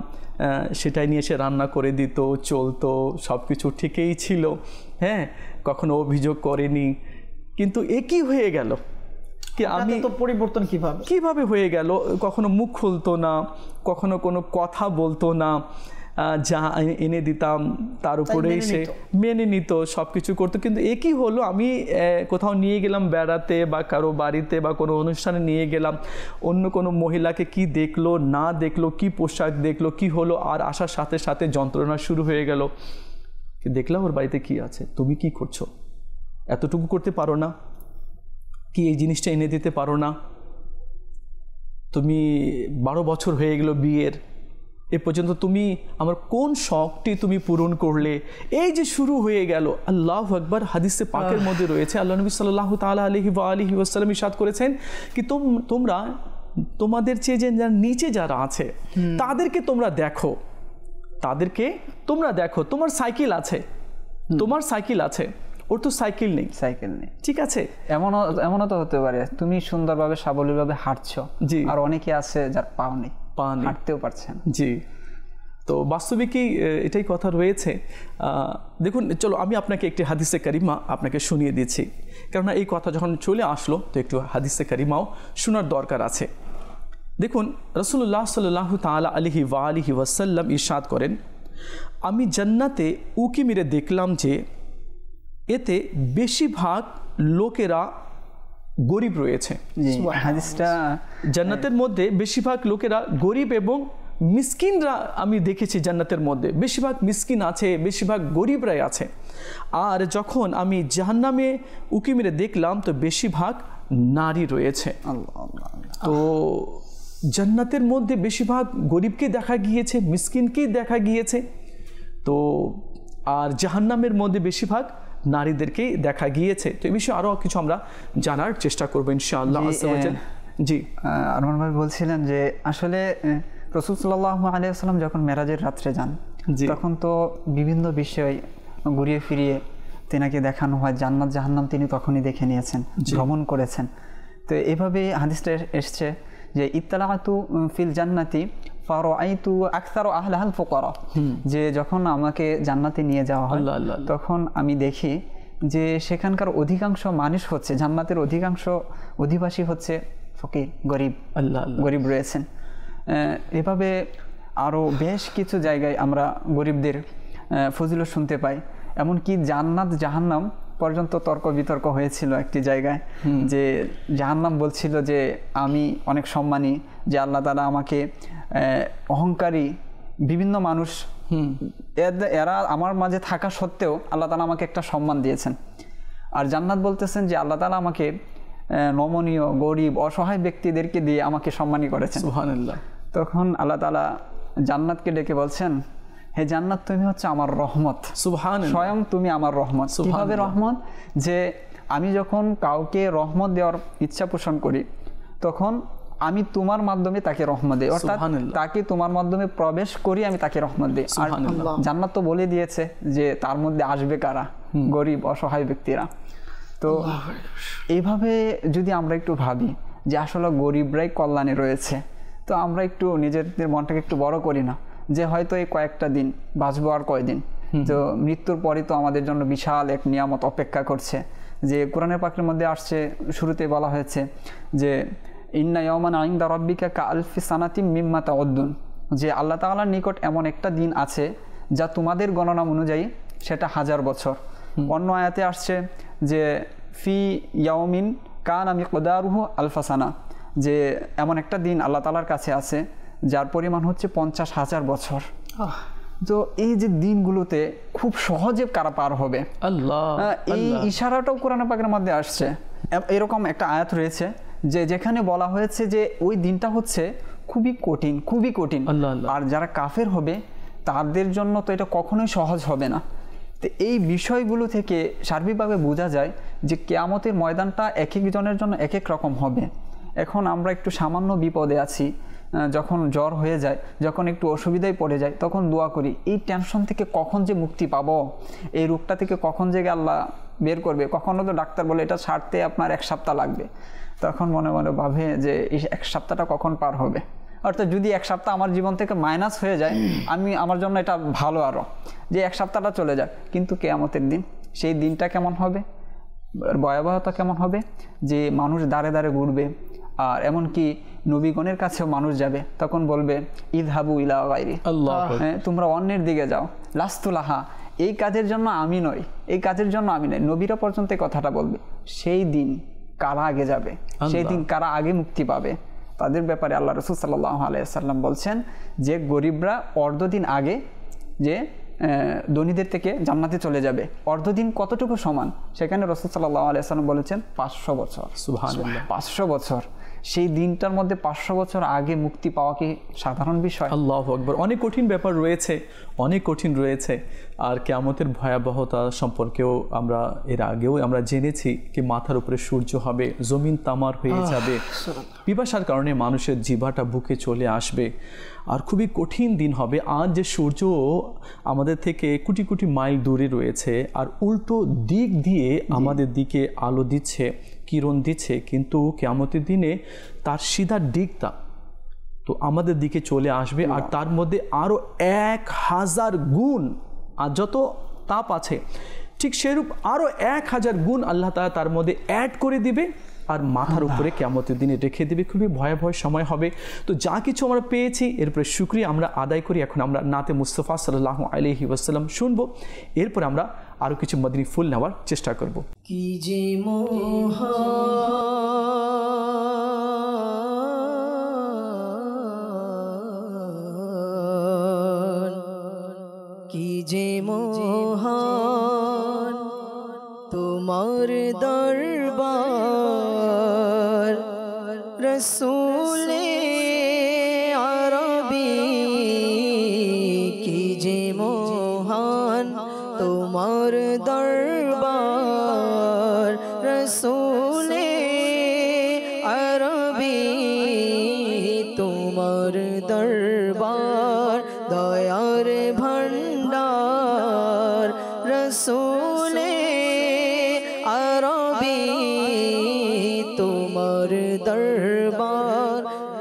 Speaker 2: সেটাই নিয়ে এসে রান্না করে দিত, চলতো, সব কিছু ঠিকই ছিল, হ্যাঁ, কখনো অভিযোগ করেনি, কিন্তু এ কি হয়ে গেল, কি আমি
Speaker 4: তো পরিবর্তন কিভাবে
Speaker 2: হয়ে গেল? কখনো মুখ খুলতো না, কখনো কোনো কথা বলতো না, যা এনে দিতাম তার উপরে সে মেনে নিত, সব কিছু করতো। কিন্তু এ কি হলো, আমি কোথাও নিয়ে গেলাম বেড়াতে বা কারো বাড়িতে বা কোনো অনুষ্ঠানে নিয়ে গেলাম, অন্য কোনো মহিলাকে কি দেখলো না দেখলো, কি পোশাক দেখলো, কি হলো, আর আসার সাথে সাথে যন্ত্রণা শুরু হয়ে গেল। দেখলাম ওর বাড়িতে কি আছে, তুমি কি করছো, এতটুকু করতে পারো না কি, এই জিনিসটা এনে দিতে পারো না, তুমি 12 বছর হয়ে গেল বিয়ের, এ পর্যন্ত তুমি আমার কোন শখটি তুমি পূরণ করলে, এই যে শুরু হয়ে গেল। আল্লাহু আকবার, হাদিসে পাকের মধ্যে রয়েছে, আল্লাহ নবী সাল্লাল্লাহু তাআলা আলাইহি ওয়া আলিহি ওয়াসাল্লাম ইরশাদ করেছেন কি তোমরা তোমাদের চেয়ে যে নিচে যারা আছে তাদেরকে তোমরা দেখো, তোমার সাইকেল আছে, ওর তো সাইকেল নেই, ঠিক আছে।
Speaker 5: এমনও তো হতে পারে তুমি সুন্দরভাবে সাবলীলভাবে হাঁটছো, আর অনেকে আছে যার পাও নেই, হাঁটতেও পারছেন।
Speaker 2: জি, তো বাস্তবিকই এটাই কথা রয়েছে। দেখুন, চলো আমি আপনাকে একটি হাদিসে কারিমা আপনাকে শুনিয়ে দিচ্ছি, কেননা এই কথা যখন চলে আসলো তো একটু হাদিসে কারিমাও শোনার দরকার আছে। দেখুন, রাসূলুল্লাহ সাল্লাল্লাহু তাআলা আলাইহি ওয়া আলিহি ওয়াসাল্লাম ইরশাদ করেন, আমি জান্নাতে উকি মেরে দেখলাম যে এতে বেশিরভাগ লোকেরা গরিব রয়েছে।
Speaker 5: হাদিসটা
Speaker 2: জান্নাতের মধ্যে বেশিরভাগ লোকেরা গরিব এবং মিসকিনরা আমি দেখেছি। জান্নাতের মধ্যে বেশিরভাগ মিসকিন আছে, বেশিরভাগ গরিবরাই আছে। আর যখন আমি জাহান্নামে উকি মেরে দেখলাম তো বেশিরভাগ নারী রয়েছে। তো জান্নাতের মধ্যে বেশিরভাগ গরিবকে দেখা গিয়েছে, মিসকিনকেই দেখা গিয়েছে। তো আর জাহান্নামের মধ্যে বেশিরভাগ নারীদেরকেই দেখা গিয়েছে। তো এই বিষয়ে আরও কিছু আমরা জানার চেষ্টা করবো ইনশাআল্লাহ। জি,
Speaker 5: আরমান ভাই বলছিলেন যে আসলে রাসূল সাল্লাল্লাহু আলাইহি ওয়াসাল্লাম যখন মেরাজের রাত্রে যান, তখন তো বিভিন্ন বিষয় ঘুরিয়ে ফিরিয়ে তেনাকে দেখানো হয়। জান্নাত জাহান্নাম তিনি তখনই দেখে নিয়েছেন, ভ্রমণ করেছেন। তো এভাবে হাদিসটা এসছে যে ইত্তালাতু ফিল জান্নাতি ফারাআইতু আকসারু আহলাল ফুকারা, যে যখন আমাকে জান্নাতে নিয়ে যাওয়া হয় তখন আমি দেখি যে সেখানকার অধিকাংশ মানুষ হচ্ছে, জান্নাতের অধিকাংশ অধিবাসী হচ্ছে ফকির, গরিব, গরিব রয়েছেন। এভাবে আরও বেশ কিছু জায়গায় আমরা গরিবদের ফজিলত শুনতে পাই। এমনকি জান্নাত জাহান্নাম পর্যন্ত তর্ক বিতর্ক হয়েছিল একটি জায়গায়, যে জাহান্নাম বলছিল যে আমি অনেক সম্মানী, যে আল্লাহ তাআলা আমাকে অহংকারী বিভিন্ন মানুষ এরা আমার মাঝে থাকা সত্ত্বেও আল্লাহ তাআলা আমাকে একটা সম্মান দিয়েছেন। আর জান্নাত বলতেছেন যে আল্লাহ তাআলা আমাকে নমনীয়, গরিব, অসহায় ব্যক্তিদেরকে দিয়ে আমাকে সম্মানী করেছেন।
Speaker 2: সুবহানাল্লাহ।
Speaker 5: তখন আল্লাহ তাআলা জান্নাতকে ডেকে বলছেন, হে জান্নাত, তুমি হচ্ছে আমার রহমত।
Speaker 2: সুবহানাল্লাহ।
Speaker 5: স্বয়ং তুমি আমার রহমত। কিভাবে রহমত? যে আমি যখন কাউকে রহমত দেওয়ার ইচ্ছা পোষণ করি তখন আমি তোমার মাধ্যমে তাকে রহমত দিই, অর্থাৎ তাকে তোমার মাধ্যমে প্রবেশ করি, আমি তাকে রহমত দিই। আর জান্নাত তো বলে দিয়েছে যে তার মধ্যে আসবে কারা? গরিব, অসহায় ব্যক্তিরা। তো এইভাবে যদি আমরা একটু ভাবি যে আসলে গরিবরাই কল্যাণে রয়েছে, তো আমরা একটু নিজেদের মনটাকে একটু বড় করি না, যে হয়তো এই কয়েকটা দিন বাঁচবো, আর কয়দিন, তো মৃত্যুর পরে তো আমাদের জন্য বিশাল এক নিয়ামত অপেক্ষা করছে। যে কোরআনের পাকের মধ্যে আসছে, শুরুতে বলা হয়েছে যে ইন্না ইয়াওমান ইনদা রাব্বিকা কাআলফি সানাতিম মিম্মা তাউদ্দুন, যে আল্লাহ তাআলার নিকট এমন একটা দিন আছে যা তোমাদের গণনা অনুযায়ী সেটা 1000 বছর। অন্য আয়াতে আসছে যে ফি ইয়াউমিন কানা মিকদারুহু আলফা সানা, যে এমন একটা দিন আল্লাহ তাআলার কাছে আছে যার পরিমাণ হচ্ছে 50,000 বছর। তো এই যে দিনগুলোতে খুব সহজে কারা পার হবে, এই ইশারাটাও কোরআন পাকের মধ্যে আসছে। এরকম একটা আয়াত রয়েছে যে যেখানে বলা হয়েছে যে ওই দিনটা হচ্ছে খুবই কঠিন, খুবই কঠিন। আর যারা কাফের হবে তাদের জন্য তো এটা কখনোই সহজ হবে না। তো এই বিষয়গুলো থেকে সার্বিকভাবে বোঝা যায় যে কিয়ামতের ময়দানটা এক একজনের জন্য এক এক রকম হবে। এখন আমরা একটু সামান্য বিপদে আছি, যখন জ্বর হয়ে যায়, যখন একটু অসুবিধায় পড়ে যায়, তখন দোয়া করি এই টেনশন থেকে কখন যে মুক্তি পাবো, এই রোগটা থেকে কখন যে আল্লাহ বের করবে। কখনো তো ডাক্তার বলে এটা ছাড়তে আপনার 1 সপ্তাহ লাগবে, তখন মনে মনে ভাবে যে এই 1 সপ্তাহটা কখন পার হবে। অর্থাৎ যদি 1 সপ্তাহ আমার জীবন থেকে মাইনাস হয়ে যায়, আমার জন্য এটা ভালো আরও, যে 1 সপ্তাহটা চলে যাক। কিন্তু কিয়ামতের দিন, সেই দিনটা কেমন হবে, ভয়াবহতা কেমন হবে, যে মানুষ দাঁড়ে দাঁড়ে ঘুরবে, আর এমনকি নবীগণের কাছেও মানুষ যাবে, তখন বলবে ইযহাবু ইলা গায়রি, তোমরা অন্যের দিকে যাও, লাস্তু লাহা, এই কাজের জন্য আমি নই, এই কাজের জন্য আমি নই। নবীরা পর্যন্ত এই কথাটা বলবে। সেই দিন কারা আগে যাবে, সেই দিন কারা আগে মুক্তি পাবে, তাদের ব্যাপারে আল্লাহ রাসূল সাল্লাল্লাহু আলাইহি ওয়াসাল্লাম বলছেন যে গরিবরা অর্ধদিন আগে যে ধনীদের থেকে জান্নাতে চলে যাবে। অর্ধদিন কতটুকু সমান? সেখানে রাসূল সাল্লাল্লাহু আলাইহি ওয়াসাল্লাম বলেছেন 500 বছর। সুবহানাল্লাহ, 500 বছর। সেই দিনটার মধ্যে 500 বছর আগে মুক্তি পাওয়া কি সাধারণ বিষয়?
Speaker 2: আল্লাহু আকবার, অনেক কঠিন ব্যাপার রয়েছে, অনেক কঠিন রয়েছে। আর কিয়ামতের ভয়াবহতা সম্পর্কেও আমরা এর আগেও আমরা জেনেছি কি মাথার উপরে সূর্য হবে, জমিন তামার হয়ে যাবে, পিপাসার কারণে মানুষের জিহ্বাটা বুকে চলে আসবে, আর খুবই কঠিন দিন হবে। আজ যে সূর্য আমাদের থেকে কোটি কোটি মাইল দূরে রয়েছে আর উল্টো দিক দিয়ে আমাদের দিকে আলো দিচ্ছে, কিরণ দিচ্ছে, কিন্তু কিয়ামতের দিনে তার সিধা দিকটা তো আমাদের দিকে চলে আসবে, আর তার মধ্যে আরও 1000 গুণ, আর যত তাপ আছে ঠিক সেরূপ আরও 1000 গুণ আল্লাহ তাআলা তার মধ্যে অ্যাড করে দিবে আর মাথার উপরে কিয়ামতের দিনে রেখে দিবে। খুবই ভয়াবহ সময় হবে। তো যা কিছু আমরা পেয়েছি এরপরে শুকরিয়া আমরা আদায় করি। এখন আমরা নাতে মুস্তাফা সাল্লাল্লাহু আলাইহি ওয়াসাল্লাম শুনবো, এরপরে আমরা আরও কিছু মদিনী ফুল নেওয়ার চেষ্টা করব।
Speaker 6: কি যে মোহা কি যে মোহন তোমার দরবার রসূলে আরবি, কি যে মোহন তোমার দরবার রসূলে আরবি, তোমার দরবার দয়ার ভণ্ডার রসূলে আরবি, তোমার দরবার,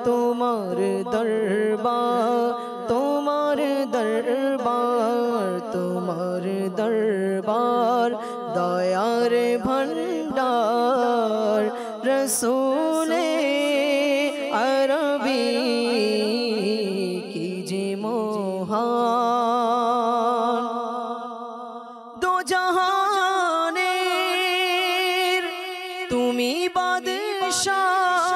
Speaker 6: তোমার দরবার, তোমার দরবার, তোমার দরবার দয়ার ভণ্ডার রসূলে আরবি, কি যে মহান দো জাহানের তুমি বাদশাহ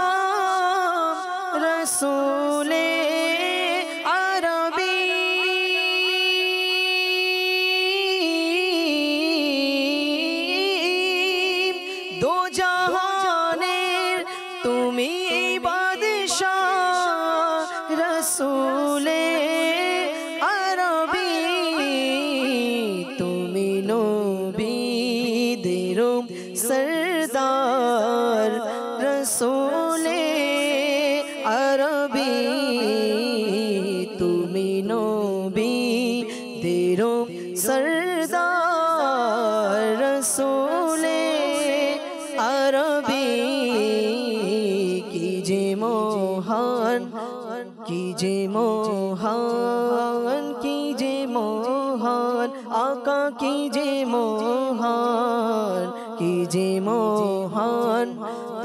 Speaker 6: রসূলে আরবি, দো জাহানের তুমি বাদশাহ রসূলে আরবি, তুমি নবীদের সরদার রসূলে আরবি, তুমি নবীদের সরদার রসূলে আরবি, কি যে মহান, কি যে মহান, কি যে মহান আকা, কি যে মহান, কি যে মহান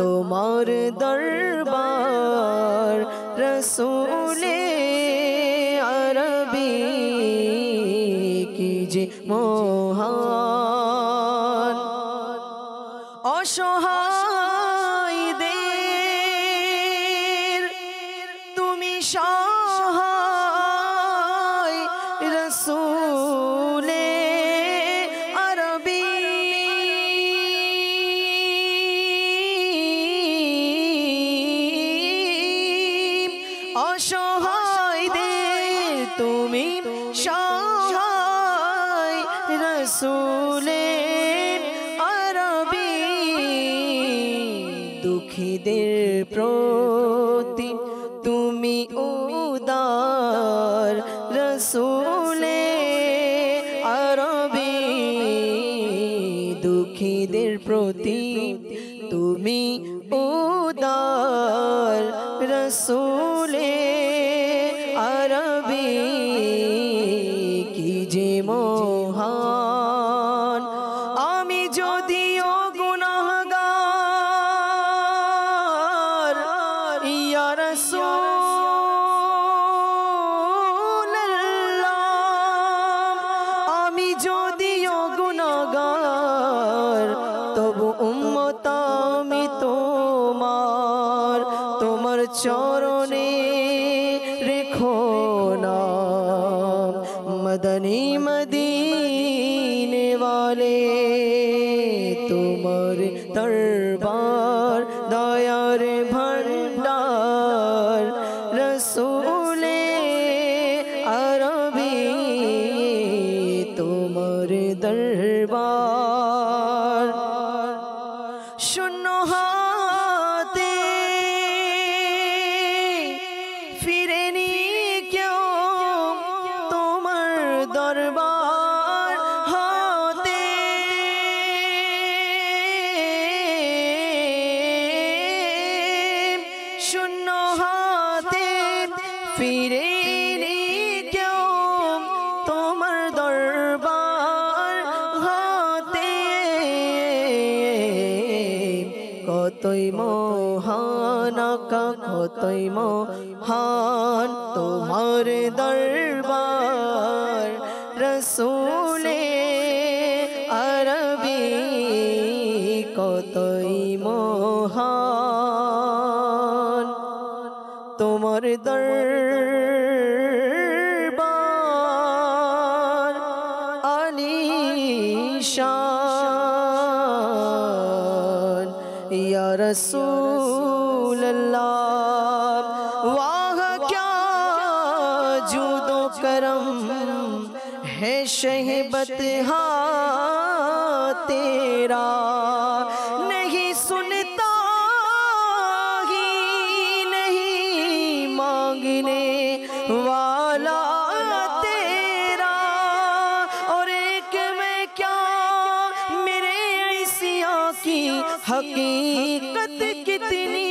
Speaker 6: তোমার দরবার রসূলে আরবি, কি যে মহান অসহায়দের তুমি সহায় রসূলে আরবি, অসহায়দের তুমি সহায় রসূলে আরবি, দুঃখীদের প্রতি তুমি উদার রসূলে আরবি, দুঃখীদের প্রতি তুমি উদার রসূলে আরবি, কি যে মহান আমি যদিও গুনাহগার ইয়া রাসূলুল্লাহ, আমি যদিও গুনাহগার তবু উম্মত আমি তোমার, তোমার চরণে রেখো না মদনী মদিনে वाले, তোমার দরবার দয়ার ভণ্ডার কতই মহান আকা কতই মহান তোমার দরবার রসূলে আরবি কতই মহান তোমার দরবার আলিশান ইয়া রাসূলুল্লাহ वाह क्या जूदो करम है शहबत तेरा नहीं सुनता ही नहीं मांगने वाला तेरा और एक में क्या मेरे ऐसिया की हकीकत कितनी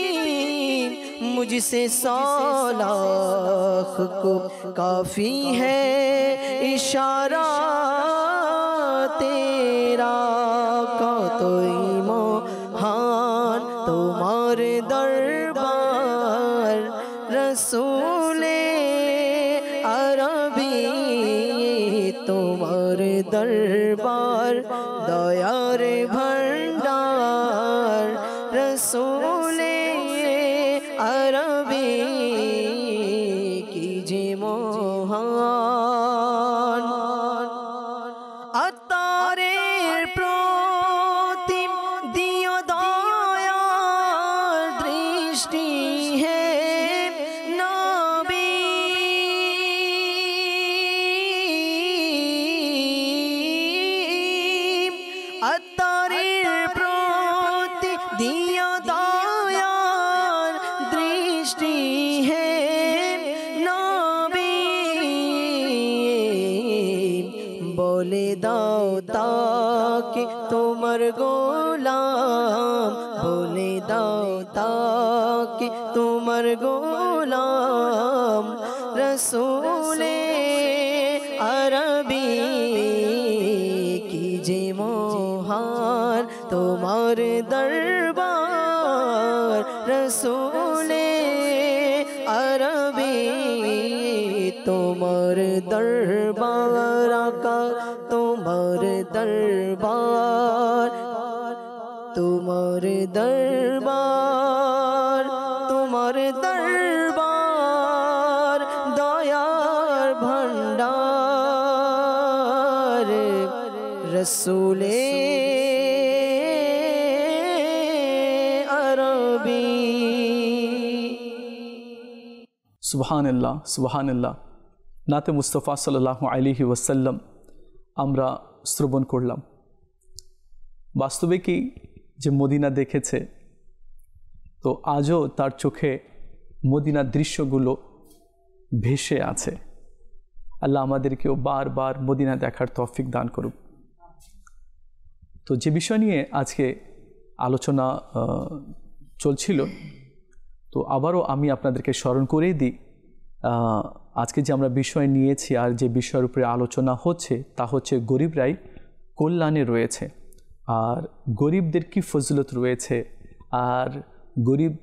Speaker 6: मुझसे 100 लाख को काफी है इशारा तेरा कतई महान तुम्हार दरबार रसूले अरबी तुम्हार दरबार दयार भंडार रसूले अरबी कीजे मोहन अतारेर प्रतिम दियो दयार दृष्टि है नबी अतारेर प्रति दियो दयार दृष्टि है नबी बोले दाओ ताकि तुम्हार गोलाम बोले दाओ ताकि तुम्हार गोलाम रसूले अरबी कीजे मोहन तुम्हार दरबार रसूले अरबी तुम्हार दरबार आका तुम्हार दरबार तुम्हार दरबार तुम्हार दरबार दयार भंडार रसूले अरबी
Speaker 2: সুবহানাল্লাহ সুবহানাল্লাহ নাতে মুস্তাফা সাল্লাল্লাহু আলাইহি ওয়াসাল্লাম আমরা শ্রবণ করলাম। বাস্তবে কি যে মদিনা দেখেছে তো আজও তার চোখে মদিনার দৃশ্যগুলো ভেসে আছে। আল্লাহ আমাদেরকেও বারবার মদিনা দেখার তৌফিক দান করুক। তো যে বিষয় নিয়ে আজকে আলোচনা চলছিল, তো আবারও আমি আপনাদেরকে স্মরণ করেই দিই, আজকে যে আমরা বিষয় নিয়েছি আর যে বিষয়ের উপরে আলোচনা হচ্ছে তা হচ্ছে গরিবরাই কল্যাণে রয়েছে, আর গরিবদের কি ফজিলত রয়েছে, আর গরিব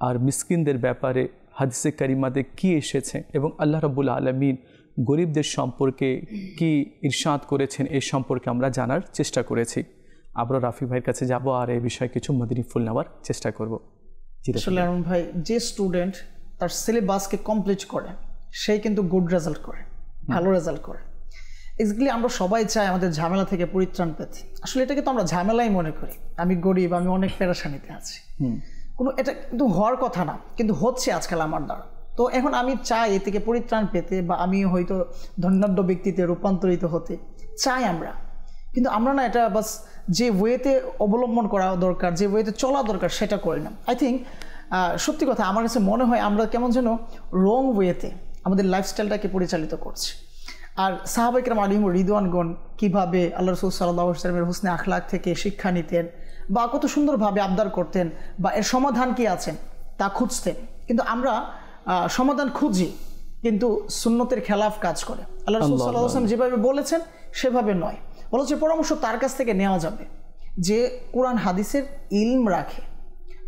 Speaker 2: আর মিসকিনদের ব্যাপারে হাদিসে কারিমাতে কি এসেছে এবং আল্লাহ রাব্বুল আলামিন গরিবদের সম্পর্কে কি ইরশাদ করেছেন এই সম্পর্কে আমরা জানার চেষ্টা করেছি। আবার রাফি ভাইয়ের কাছে যাব আর এই বিষয়ে কিছু মদিনী ফুল নেওয়ার চেষ্টা করব।
Speaker 4: আসলে আরমান ভাই, যে স্টুডেন্ট তার সিলেবাসকে কমপ্লিট করে সেই কিন্তু গুড রেজাল্ট করে, ভালো রেজাল্ট করে। এক্স্যাক্টলি আমরা সবাই চাই আমাদের ঝামেলা থেকে পরিত্রাণ পেতে। আসলে এটাকে তো আমরা ঝামেলাই মনে করি, আমি গরিব, আমি অনেক পেরেশানিতে আছি, কোনো এটা কিন্তু হওয়ার কথা না, কিন্তু হচ্ছে আজকাল আমার দ্বারা। তো এখন আমি চাই এ থেকে পরিত্রাণ পেতে, বা আমি হয়তো ধনাঢ্য ব্যক্তিতে রূপান্তরিত হতে চাই আমরা, কিন্তু আমরা না এটা বাস যে ওয়েতে অবলম্বন করা দরকার, যে ওয়েতে চলা দরকার সেটা করি না। আই থিঙ্ক সত্যি কথা আমার কাছে মনে হয় আমরা কেমন যেন রং ওয়েতে আমাদের লাইফস্টাইলটাকে পরিচালিত করছি। আর সাহাবা ইকরাম আলাইহিম রিদওয়ানগণ কীভাবে আল্লাহ রাসূল সাল্লাল্লাহু আলাইহি ওয়াসাল্লামের হুসনে আখলাক থেকে শিক্ষা নিতেন, বা কত সুন্দরভাবে আবদার করতেন, বা এর সমাধান কি আছেন তা খুঁজতেন। কিন্তু আমরা সমাধান খুঁজি কিন্তু সুন্নতের খেলাফ কাজ করে। আল্লাহ রাসূল সাল্লাল্লাহু আলাইহি ওয়াসাল্লাম যেভাবে বলেছেন সেভাবে নয়, বলেছে পরামর্শ তার কাছ থেকে নেওয়া যাবে যে কোরআন হাদিসের ইলম রাখে,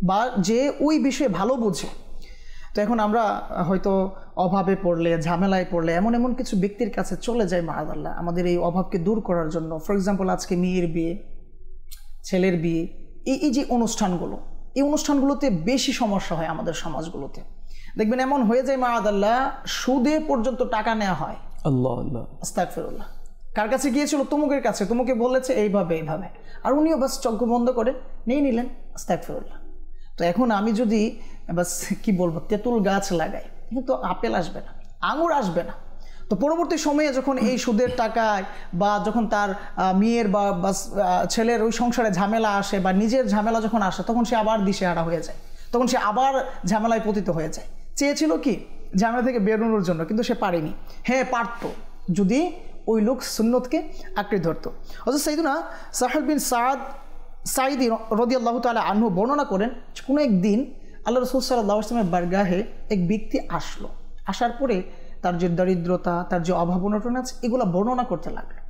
Speaker 4: বা যে ওই বিষয়ে ভালো বোঝে। তো এখন আমরা হয়তো অভাবে পড়লে, ঝামেলায় পড়লে এমন এমন কিছু ব্যক্তির কাছে চলে যাই মাআযাল্লাহ আমাদের এই অভাবকে দূর করার জন্য। ফর এক্সাম্পল, আজকে মেয়ের বিয়ে, ছেলের বিয়ে, এই যে অনুষ্ঠানগুলো, এই অনুষ্ঠানগুলোতে বেশি সমস্যা হয় আমাদের সমাজগুলোতে। দেখবেন এমন হয়ে যায় মাআযাল্লাহ সুদে পর্যন্ত টাকা নেওয়া হয়।
Speaker 2: আল্লাহ আল্লাহ,
Speaker 4: আস্তাগফিরুল্লাহ। কার কাছে গিয়েছিল? তমুকের কাছে, তমুকে বলেছে এইভাবে এইভাবে, আর উনিও বাস চক্ষু বন্ধ করে নিয়ে নিলেন। আস্তাগফিরুল্লাহ। তো এখন আমি যদি বাস কি বলবো, তেঁতুল গাছ লাগাই, কিন্তু আপেল আসবে না, আঙুর আসবে না। তো পরবর্তী সময়ে যখন এই সুদের টাকায় বা যখন তার মেয়ের বা ছেলের ওই সংসারে ঝামেলা আসে বা নিজের ঝামেলা যখন আসে, তখন সে আবার দিশেহারা হয়ে যায়, তখন সে আবার ঝামেলায় পতিত হয়ে যায়। চেয়েছিল কি ঝামেলা থেকে বেরোনোর জন্য, কিন্তু সে পারেনি। হ্যাঁ, পারত যদি ওই লোক সুন্নতকে আঁকড়ে ধরতো। অথচ সাইয়্যিদুনা সাহল বিন সাঈদ রাদিয়াল্লাহু তাআলা আনহু বর্ণনা করেন, কোনো একদিন আল্লাহ রাসূল সাল্লাল্লাহু আলাইহি ওয়াসাল্লামের বারগাহে এক ব্যক্তি আসলো। আসার পরে তার যে দারিদ্রতা, তার যে অভাব অনটন আছে, এগুলো বর্ণনা করতে লাগলো।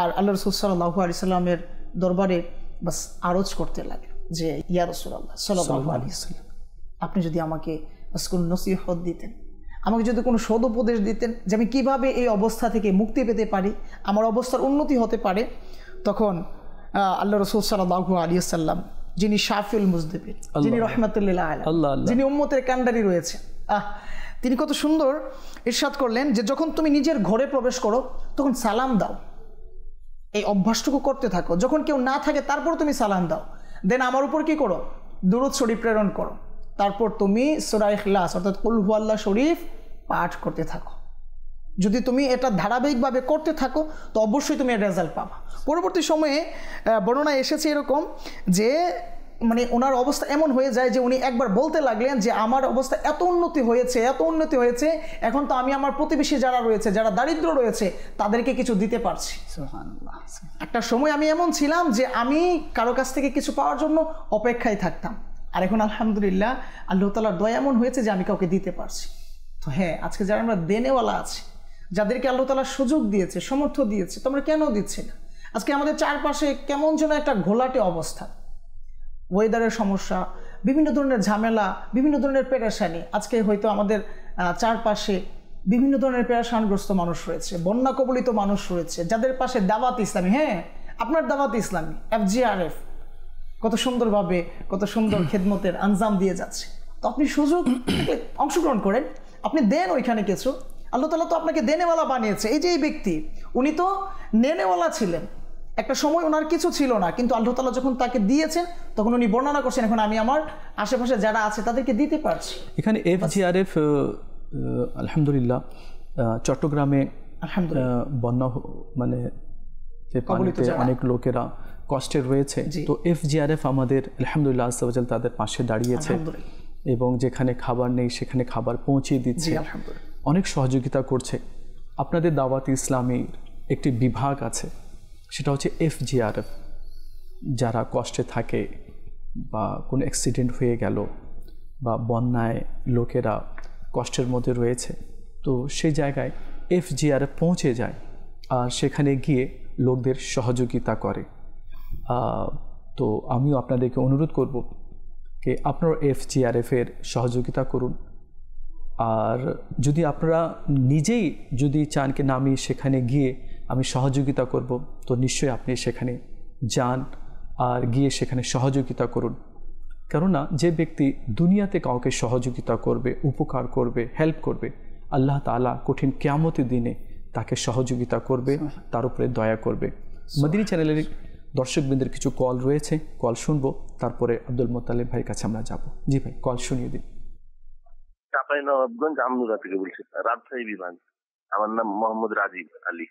Speaker 4: আর আল্লাহ রাসূল সাল্লাল্লাহু আলাইহি ওয়াসাল্লামের দরবারে বাস আরজ করতে লাগলো যে, ইয়া রাসূলুল্লাহ সাল্লাল্লাহু আলাইহি ওয়াসাল্লাম, আপনি যদি আমাকে বাস কোনো নসিহত দিতেন, আমাকে যদি কোনো সদুপদেশ দিতেন যে আমি কীভাবে এই অবস্থা থেকে মুক্তি পেতে পারি, আমার অবস্থার উন্নতি হতে পারে। তখন আল্লাহ রাসূল সাল্লাল্লাহু আলাইহি ওয়াসাল্লাম, যিনি শাফিউল মুজনিবিন, যিনি রাহমাতুল লিল আলামিন, যিনি উম্মতের কান্ডারি রয়েছে, তিনি কত সুন্দর ইরশাদ করলেন যে, যখন তুমি নিজের ঘরে প্রবেশ করো তখন সালাম দাও, এই অভ্যাসটুকু করতে থাকো। যখন কেউ না থাকে তারপর তুমি সালাম দাও। দেন আমার উপর কি করো? দুরূদ শরীফ প্রেরণ করো। তারপর তুমি সূরা ইখলাস অর্থাৎ কুল হুয়াল্লাহ শরীফ পাঠ করতে থাকো। যদি তুমি এটা ধারাবাহিকভাবে করতে থাকো তো অবশ্যই তুমি এর রেজাল্ট পাবা। পরবর্তী সময়ে বর্ণনায় এসেছে এরকম যে, মানে ওনার অবস্থা এমন হয়ে যায় যে উনি একবার বলতে লাগলেন যে, আমার অবস্থা এত উন্নতি হয়েছে, এখন তো আমি আমার প্রতিবেশী যারা রয়েছে, যারা দারিদ্র রয়েছে, তাদেরকে কিছু দিতে পারছি। সুবহানাল্লাহ। একটা সময় আমি এমন ছিলাম যে আমি কারো কাছ থেকে কিছু পাওয়ার জন্য অপেক্ষায় থাকতাম, আর এখন আলহামদুলিল্লাহ আল্লাহ তাআলার দয়া এমন হয়েছে যে আমি কাউকে দিতে পারছি। তো হ্যাঁ, আজকে যারা আমরা দেনেওয়ালা আছি, যাদেরকে আল্লাহ তাআলা সুযোগ দিয়েছে, সামর্থ্য দিয়েছে, তোমরা কেন দিচ্ছে না? আজকে আমাদের চারপাশে কেমন যেন একটা ঘোলাটে অবস্থা, ওয়েদারের সমস্যা, বিভিন্ন ধরনের ঝামেলা, বিভিন্ন ধরনের পেরেশানি। আজকে হয়তো আমাদের চারপাশে বিভিন্ন ধরনের পেরেশানগ্রস্ত মানুষ রয়েছে, বন্যা কবলিত মানুষ রয়েছে, যাদের পাশে দাওয়াত ইসলামী, হ্যাঁ আপনার দাওয়াত ইসলামী FGRF কত সুন্দরভাবে, কত সুন্দর খেদমতের আঞ্জাম দিয়ে যাচ্ছে। তো আপনি সুযোগ অংশগ্রহণ করেন, আপনি দেন ওইখানে কিছু। আল্লাহ তাআলা তো আপনাকে দেনেওয়ালা বানিয়েছে। এই যে এই ব্যক্তি, উনি তো নেনেওয়ালা ছিলেন, একটা সময় ওনার কিছু ছিল না, কিন্তু আল্লাহ তাআলা যখন তাকে দিয়েছেন তখন উনি বর্ণনা করছেন, এখন আমি আমার আশেপাশে যারা আছে তাদেরকে দিতে পারছি।
Speaker 2: এখানে FGRF আলহামদুলিল্লাহ চট্টগ্রামে বন্যা মানে যে পানিতে অনেক লোকেরা কষ্টে রয়েছে, তো FGRF আমাদের আলহামদুলিল্লাহ আজ্জা ওয়া জাল তাদের পাশে দাঁড়িয়েছে এবং যেখানে খাবার নেই সেখানে খাবার পৌঁছে দিচ্ছে, অনেক সহযোগিতা করছে। আপনাদের দাওয়াত ইসলামীর একটি বিভাগ আছে, সেটা হচ্ছে FGRF। যারা কষ্টে থাকে বা কোনো অ্যাক্সিডেন্ট হয়ে গেল বা বন্যায় লোকেরা কষ্টের মধ্যে রয়েছে, তো সেই জায়গায় FGRF পৌঁছে যায় আর সেখানে গিয়ে লোকদের সহযোগিতা করে। তো আমিও আপনাদেরকে অনুরোধ করব যে আপনারা FGRF-এর সহযোগিতা করুন। আর যদি আপনারা নিজেই যদি চান কি না আমি সেখানে গিয়ে আমি সহযোগিতা করব, তো নিশ্চয়ই আপনি সেখানে যান আর গিয়ে সেখানে সহযোগিতা করুন। কেননা যে ব্যক্তি দুনিয়াতে কাউকে সহযোগিতা করবে, উপকার করবে, হেল্প করবে, আল্লাহ তাআলা কঠিন কিয়ামতের দিনে তাকে সহযোগিতা করবে, তার উপরে দয়া করবে। মদিনী চ্যানেলের দর্শকবৃন্দের কিছু কল রয়েছে, কল শুনবো, তারপরে আব্দুল মোত্তালেব ভাইয়ের কাছে আমরা যাব। জি ভাই, কল শুনিয়ে দিন।
Speaker 9: চাঁপাইনবাবগঞ্জ আমনুরা থেকে বলছি, রাজশাহী বিভাগ। আমার নাম মোহাম্মদ রাজীব আলী।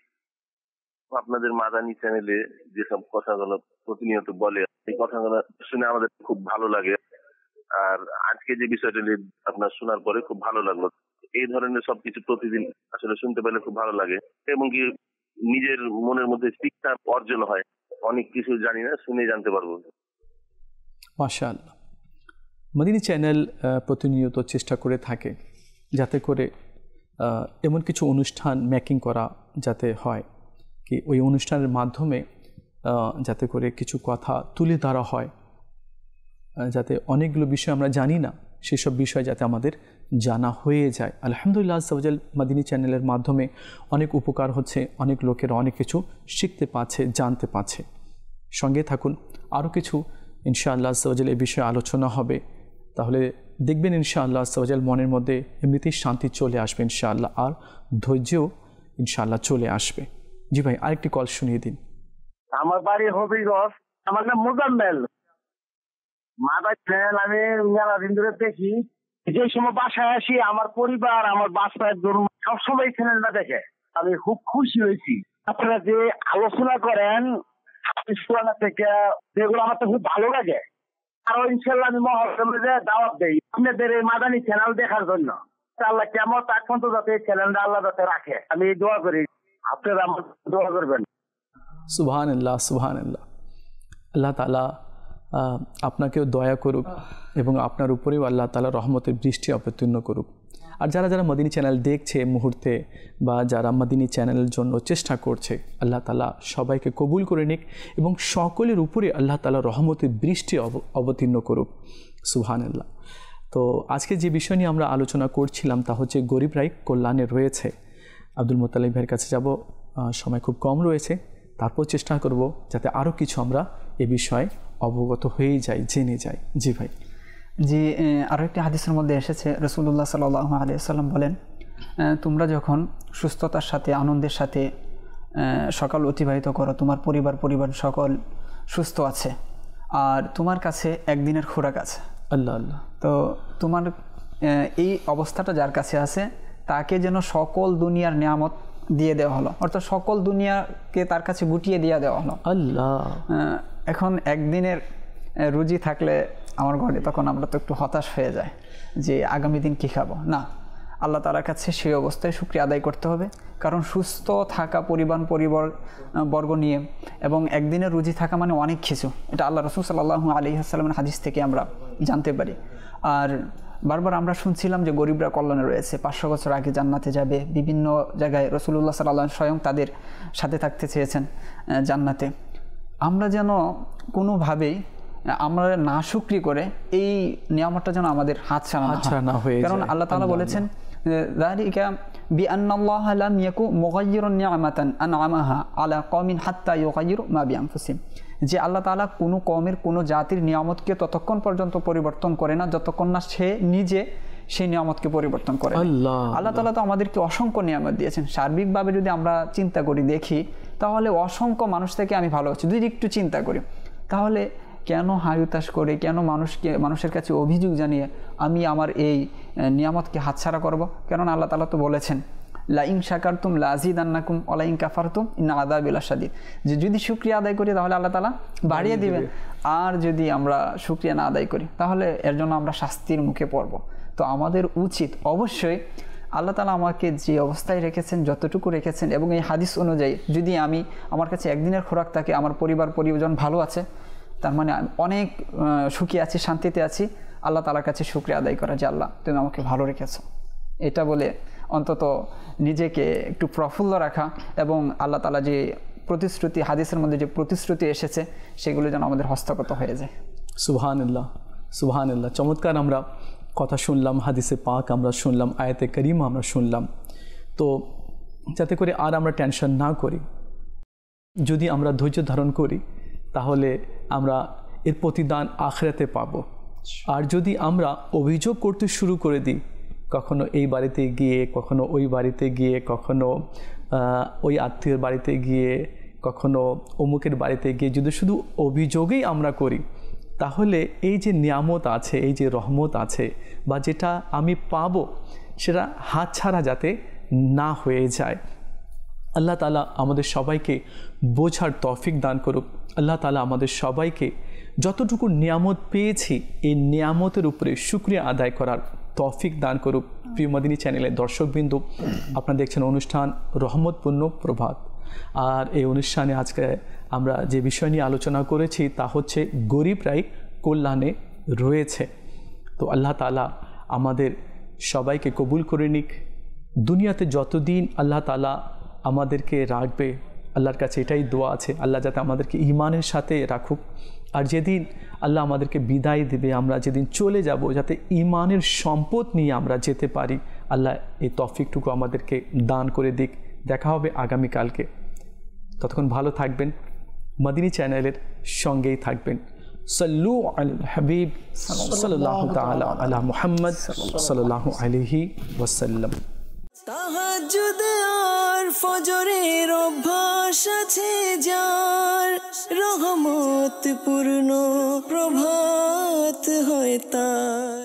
Speaker 9: আপনাদের মাদানী চ্যানেলে যেসব কথাগুলো প্রতিনিয়ত বলে, এই কথাগুলো শুনে আমাদের খুব ভালো লাগে। আর আজকে যে বিষয়টা আপনার শোনার পরে খুব ভালো লাগলো। এই ধরনের সবকিছু প্রতিদিন আসলে শুনতে পেলে খুব ভালো লাগে এবং কি নিজের মনের মধ্যে শিক্ষা অর্জন হয়। অনেক কিছু জানি না, শুনে জানতে পারবো।
Speaker 2: মাশাআল্লাহ। মদিনী চ্যানেল প্রতিনিয়ত চেষ্টা করে থাকে যাতে করে এমন কিছু অনুষ্ঠান মেকিং করা যাতে হয় কি ওই অনুষ্ঠানের মাধ্যমে যাতে করে কিছু কথা তুলে ধরা হয় যাতে অনেকগুলো বিষয় আমরা জানি না, সেসব বিষয় যাতে আমাদের জানা হয়ে যায়। আলহামদুলিল্লাহ আজ্জা ওয়া জাল মাদিনী চ্যানেলের মাধ্যমে অনেক উপকার হচ্ছে, অনেক লোকের অনেক কিছু শিখতে পাচ্ছে, জানতে পাচ্ছে। সঙ্গে থাকুন, আরও কিছু ইনশাআল্লাহ আজ্জা ওয়া জাল এই বিষয়ে আলোচনা হবে। তাহলে দেখবেন ইনশাআল্লাহ আজ্জা ওয়া জাল মনের মধ্যে এমনিতেই শান্তি চলে আসবে ইনশাআল্লাহ, আর ধৈর্যও ইনশাআল্লাহ চলে আসবে। জি ভাই, আরেকটি কল শুনিয়ে দিন।
Speaker 10: আমার বাড়ি হবিগঞ্জ, আমার নাম মোজাম্মেল। মাদার চ্যানেল আমি মেলা দিন ধরে দেখি, যে সময় বাসায় আসি আমার পরিবার, আমার বাচ্চার জন্য সবসময় চ্যানেলটা দেখে। আমি খুব খুশি হয়েছি। আপনারা যে আলোচনা করেন থেকে, যেগুলো আমার তো খুব ভালো লাগে। আরো ইনশাল্লাহ আমি মহরমে দাওয়াত দেই আপনাদের এই মাদানী চ্যানেল দেখার জন্য। আল্লাহ কেমন তার পর্যন্ত যাতে চ্যানেলটা আল্লাহ যাতে রাখে, আমি দোয়া করি। আপনারা আমার দোয়া করবেন।
Speaker 2: সুবহানাল্লাহ, সুবহানাল্লাহ। আল্লাহ তাআলা আপনাকেও দয়া করুক এবং আপনার উপরেও আল্লাহ তাআলা রহমতের বৃষ্টি অবতীর্ণ করুক। আর যারা যারা মদিনী চ্যানেল দেখছে মুহূর্তে, বা যারা মদিনী চ্যানেলের জন্য চেষ্টা করছে, আল্লাহ তাআলা সবাইকে কবুল করে নিক এবং সকলের উপরে আল্লাহ তাআলা রহমতের বৃষ্টি অবতীর্ণ করুক। সুবহানাল্লাহ। তো আজকে যে বিষয় নিয়ে আমরা আলোচনা করছিলাম তা হচ্ছে গরিব রাই কল্যাণে রয়েছে। আব্দুল মোত্তালিব ভাইয়ের কাছে যাব, সময় খুব কম রয়েছে, তারপর চেষ্টা করব যাতে আরও কিছু আমরা এ বিষয়ে অবগত হয়ে যাই, জেনে যাই। জি ভাই।
Speaker 5: জি, আরও একটি হাদিসের মধ্যে এসেছে, রাসূলুল্লাহ সাল্লাল্লাহু আলাইহি ওয়াসাল্লাম বলেন, তোমরা যখন সুস্থতার সাথে আনন্দের সাথে সকাল অতিবাহিত করো, তোমার পরিবার সকল সুস্থ আছে, আর তোমার কাছে একদিনের খোরাক আছে।
Speaker 2: আল্লাহ আল্লাহ।
Speaker 5: তো তোমার এই অবস্থাটা যার কাছে আছে তাকে যেন সকল দুনিয়ার নিয়ামত দিয়ে দেওয়া হলো, অর্থাৎ সকল দুনিয়াকে তার কাছে গুটিয়ে দিয়ে দেওয়া হলো।
Speaker 2: আল্লাহ।
Speaker 5: এখন একদিনের রুজি থাকলে আমার ঘরে তখন আমরা তো একটু হতাশ হয়ে যায় যে আগামী দিন কী খাবো। না, আল্লাহ তাআলার কাছে সেই অবস্থায় শুকরিয়া আদায় করতে হবে, কারণ সুস্থ থাকা পরিবর্গ নিয়ে এবং একদিনের রুজি থাকা মানে অনেক কিছু। এটা আল্লাহ রাসূল সাল্লাল্লাহু আলাইহি ওয়াসাল্লামের হাদিস থেকে আমরা জানতে পারি। আর বারবার আমরা শুনছিলাম যে গরিবরা কল্যাণে রয়েছে, 500 বছর আগে জান্নাতে যাবে। বিভিন্ন জায়গায় রাসূলুল্লাহ সাল্লাল্লাহু আলাইহি স্বয়ং তাদের সাথে থাকতে চেয়েছেন জান্নাতে। আমরা যেন কোনোভাবেই আমরা না শুকরি করে এই নিয়ামতটা যেন আমাদের হাতছাড়া না হয়। কারণ আল্লাহ তাআলা বলেছেন, যালিকা বিআন্নাল্লাহা লাম ইয়াকু মুগায়্যিরান নি'মাতান আন'আমাহা আলা কওমিন হাত্তা ইউগায়্যিরু মা বিআনফুসিহিম। যে আল্লাহ তাআলা কোনো কওমের কোনো জাতির নিয়ামতকে ততক্ষণ পর্যন্ত পরিবর্তন করে না যতক্ষণ না সে নিজে সেই নিয়ামতকে পরিবর্তন করে। আল্লাহ তাআলা তো আমাদেরকে অসংখ্য নিয়ামত দিয়েছেন। সার্বিকভাবে যদি আমরা চিন্তা করি, দেখি, তাহলে অসংখ্য মানুষ থেকে আমি ভালো আছি। যদি একটু চিন্তা করি, তাহলে কেন হায়ুতাস করে, কেন মানুষের কাছে অভিযোগ জানিয়ে আমি আমার এই নিয়ামতকে হাতছাড়া করব? কারণ আল্লাহ তাআলা তো বলেছেন, লা ইন শাকারতুম লা আযীদান্নাকুম ওয়া লা ইন কাফারতুম ইন্না আযাবি লাশাদীদ। যে যদি শুকরিয়া আদায় করি তাহলে আল্লাহ তাআলা বাড়িয়ে দিবেন, আর যদি আমরা শুকরিয়া না আদায় করি তাহলে এর জন্য আমরা শাস্তির মুখে পড়ব। তো আমাদের উচিত অবশ্যই আল্লাহ তাআলা আমাকে যে অবস্থায় রেখেছেন, যতটুকু রেখেছেন, এবং এই হাদিস অনুযায়ী যদি আমার কাছে একদিনের খোরাক থাকে, আমার পরিজন ভালো আছে, তার মানে অনেক সুখী আছি, শান্তিতে আছি, আল্লাহ তাআলার কাছে শুকরিয়া আদায় করা যে আল্লাহ তুমি আমাকে ভালো রেখেছো। এটা বলে অন্তত নিজেকে একটু প্রফুল্ল রাখা, এবং আল্লাহ তাআলা যে প্রতিশ্রুতি, হাদিসের মধ্যে যে প্রতিশ্রুতি এসেছে, সেগুলো যেন আমাদের হস্তগত হয়ে যায়।
Speaker 2: সুবহানাল্লাহ, সুবহানাল্লাহ। চমৎকার আমরা কথা শুনলাম, হাদিসে পাক আমরা শুনলাম, আয়াতে কারিমা আমরা শুনলাম। তো যাতে করে আর আমরা টেনশন না করি, যদি আমরা ধৈর্য ধারণ করি তাহলে আমরা এর প্রতিদান আখিরাতে পাব। আর যদি আমরা অভিযোগ করতে শুরু করে দিই, কখনো এই বাড়িতে গিয়ে, কখনো ওই বাড়িতে গিয়ে, কখনো ওই আত্মীয়ের বাড়িতে গিয়ে, কখনো অমুকের বাড়িতে গিয়ে, যদি শুধু অভিযোগেই আমরা করি, তাহলে এই যে নিয়ামত আছে, এই যে রহমত আছে, বা যেটা আমি পাবো, সেটা হাতছাড়া যাতে না হয়ে যায়। আল্লাহ তাআলা আমাদের সবাইকে বোঝার তৌফিক দান করুক। আল্লাহ তাআলা আমাদের সবাইকে যতটুকু নিয়ামত পেয়েছি, এই নিয়ামতের উপরে শুকরিয়া আদায় করার তৌফিক দান করুক। প্রিয় মদিনী চ্যানেলের দর্শকবৃন্দ, আপনারা দেখছেন অনুষ্ঠান রহমতপূর্ণ প্রভাত। আর এই অনুষ্ঠানে আজকে আমরা যে বিষয় নিয়ে আলোচনা করেছি তা হচ্ছে গরিবরাই কল্যাণে রয়েছে। তো আল্লাহ তাআলা আমাদের সবাইকে কবুল করে নিক। দুনিয়াতে যতদিন আল্লাহ তাআলা আমাদেরকে রাখবে, আল্লাহর কাছে এটাই দোয়া আছে, আল্লাহ যাতে আমাদেরকে ঈমানের সাথে রাখুক, আর যেদিন আল্লাহ আমাদেরকে বিদায় দেবে, আমরা যেদিন চলে যাব, যাতে ঈমানের সম্পদ নিয়ে আমরা যেতে পারি, আল্লাহ এই তৌফিকটুকু আমাদেরকে দান করে দিক। দেখা হবে আগামীকালকে। ততক্ষণ ভালো থাকবেন, মদিনী চ্যানেলের সঙ্গেই থাকবেন। সাল্লু আলাল হাবিব সাল্লাল্লাহু তাআলা আলা মুহাম্মদ সাল্লাল্লাহু আলাইহি ওয়াসাল্লাম।
Speaker 6: তাহাজ্জুদ আর ফজরের অভ্যাস আছে যার, রহমত পূর্ণ প্রভাত হয় তার।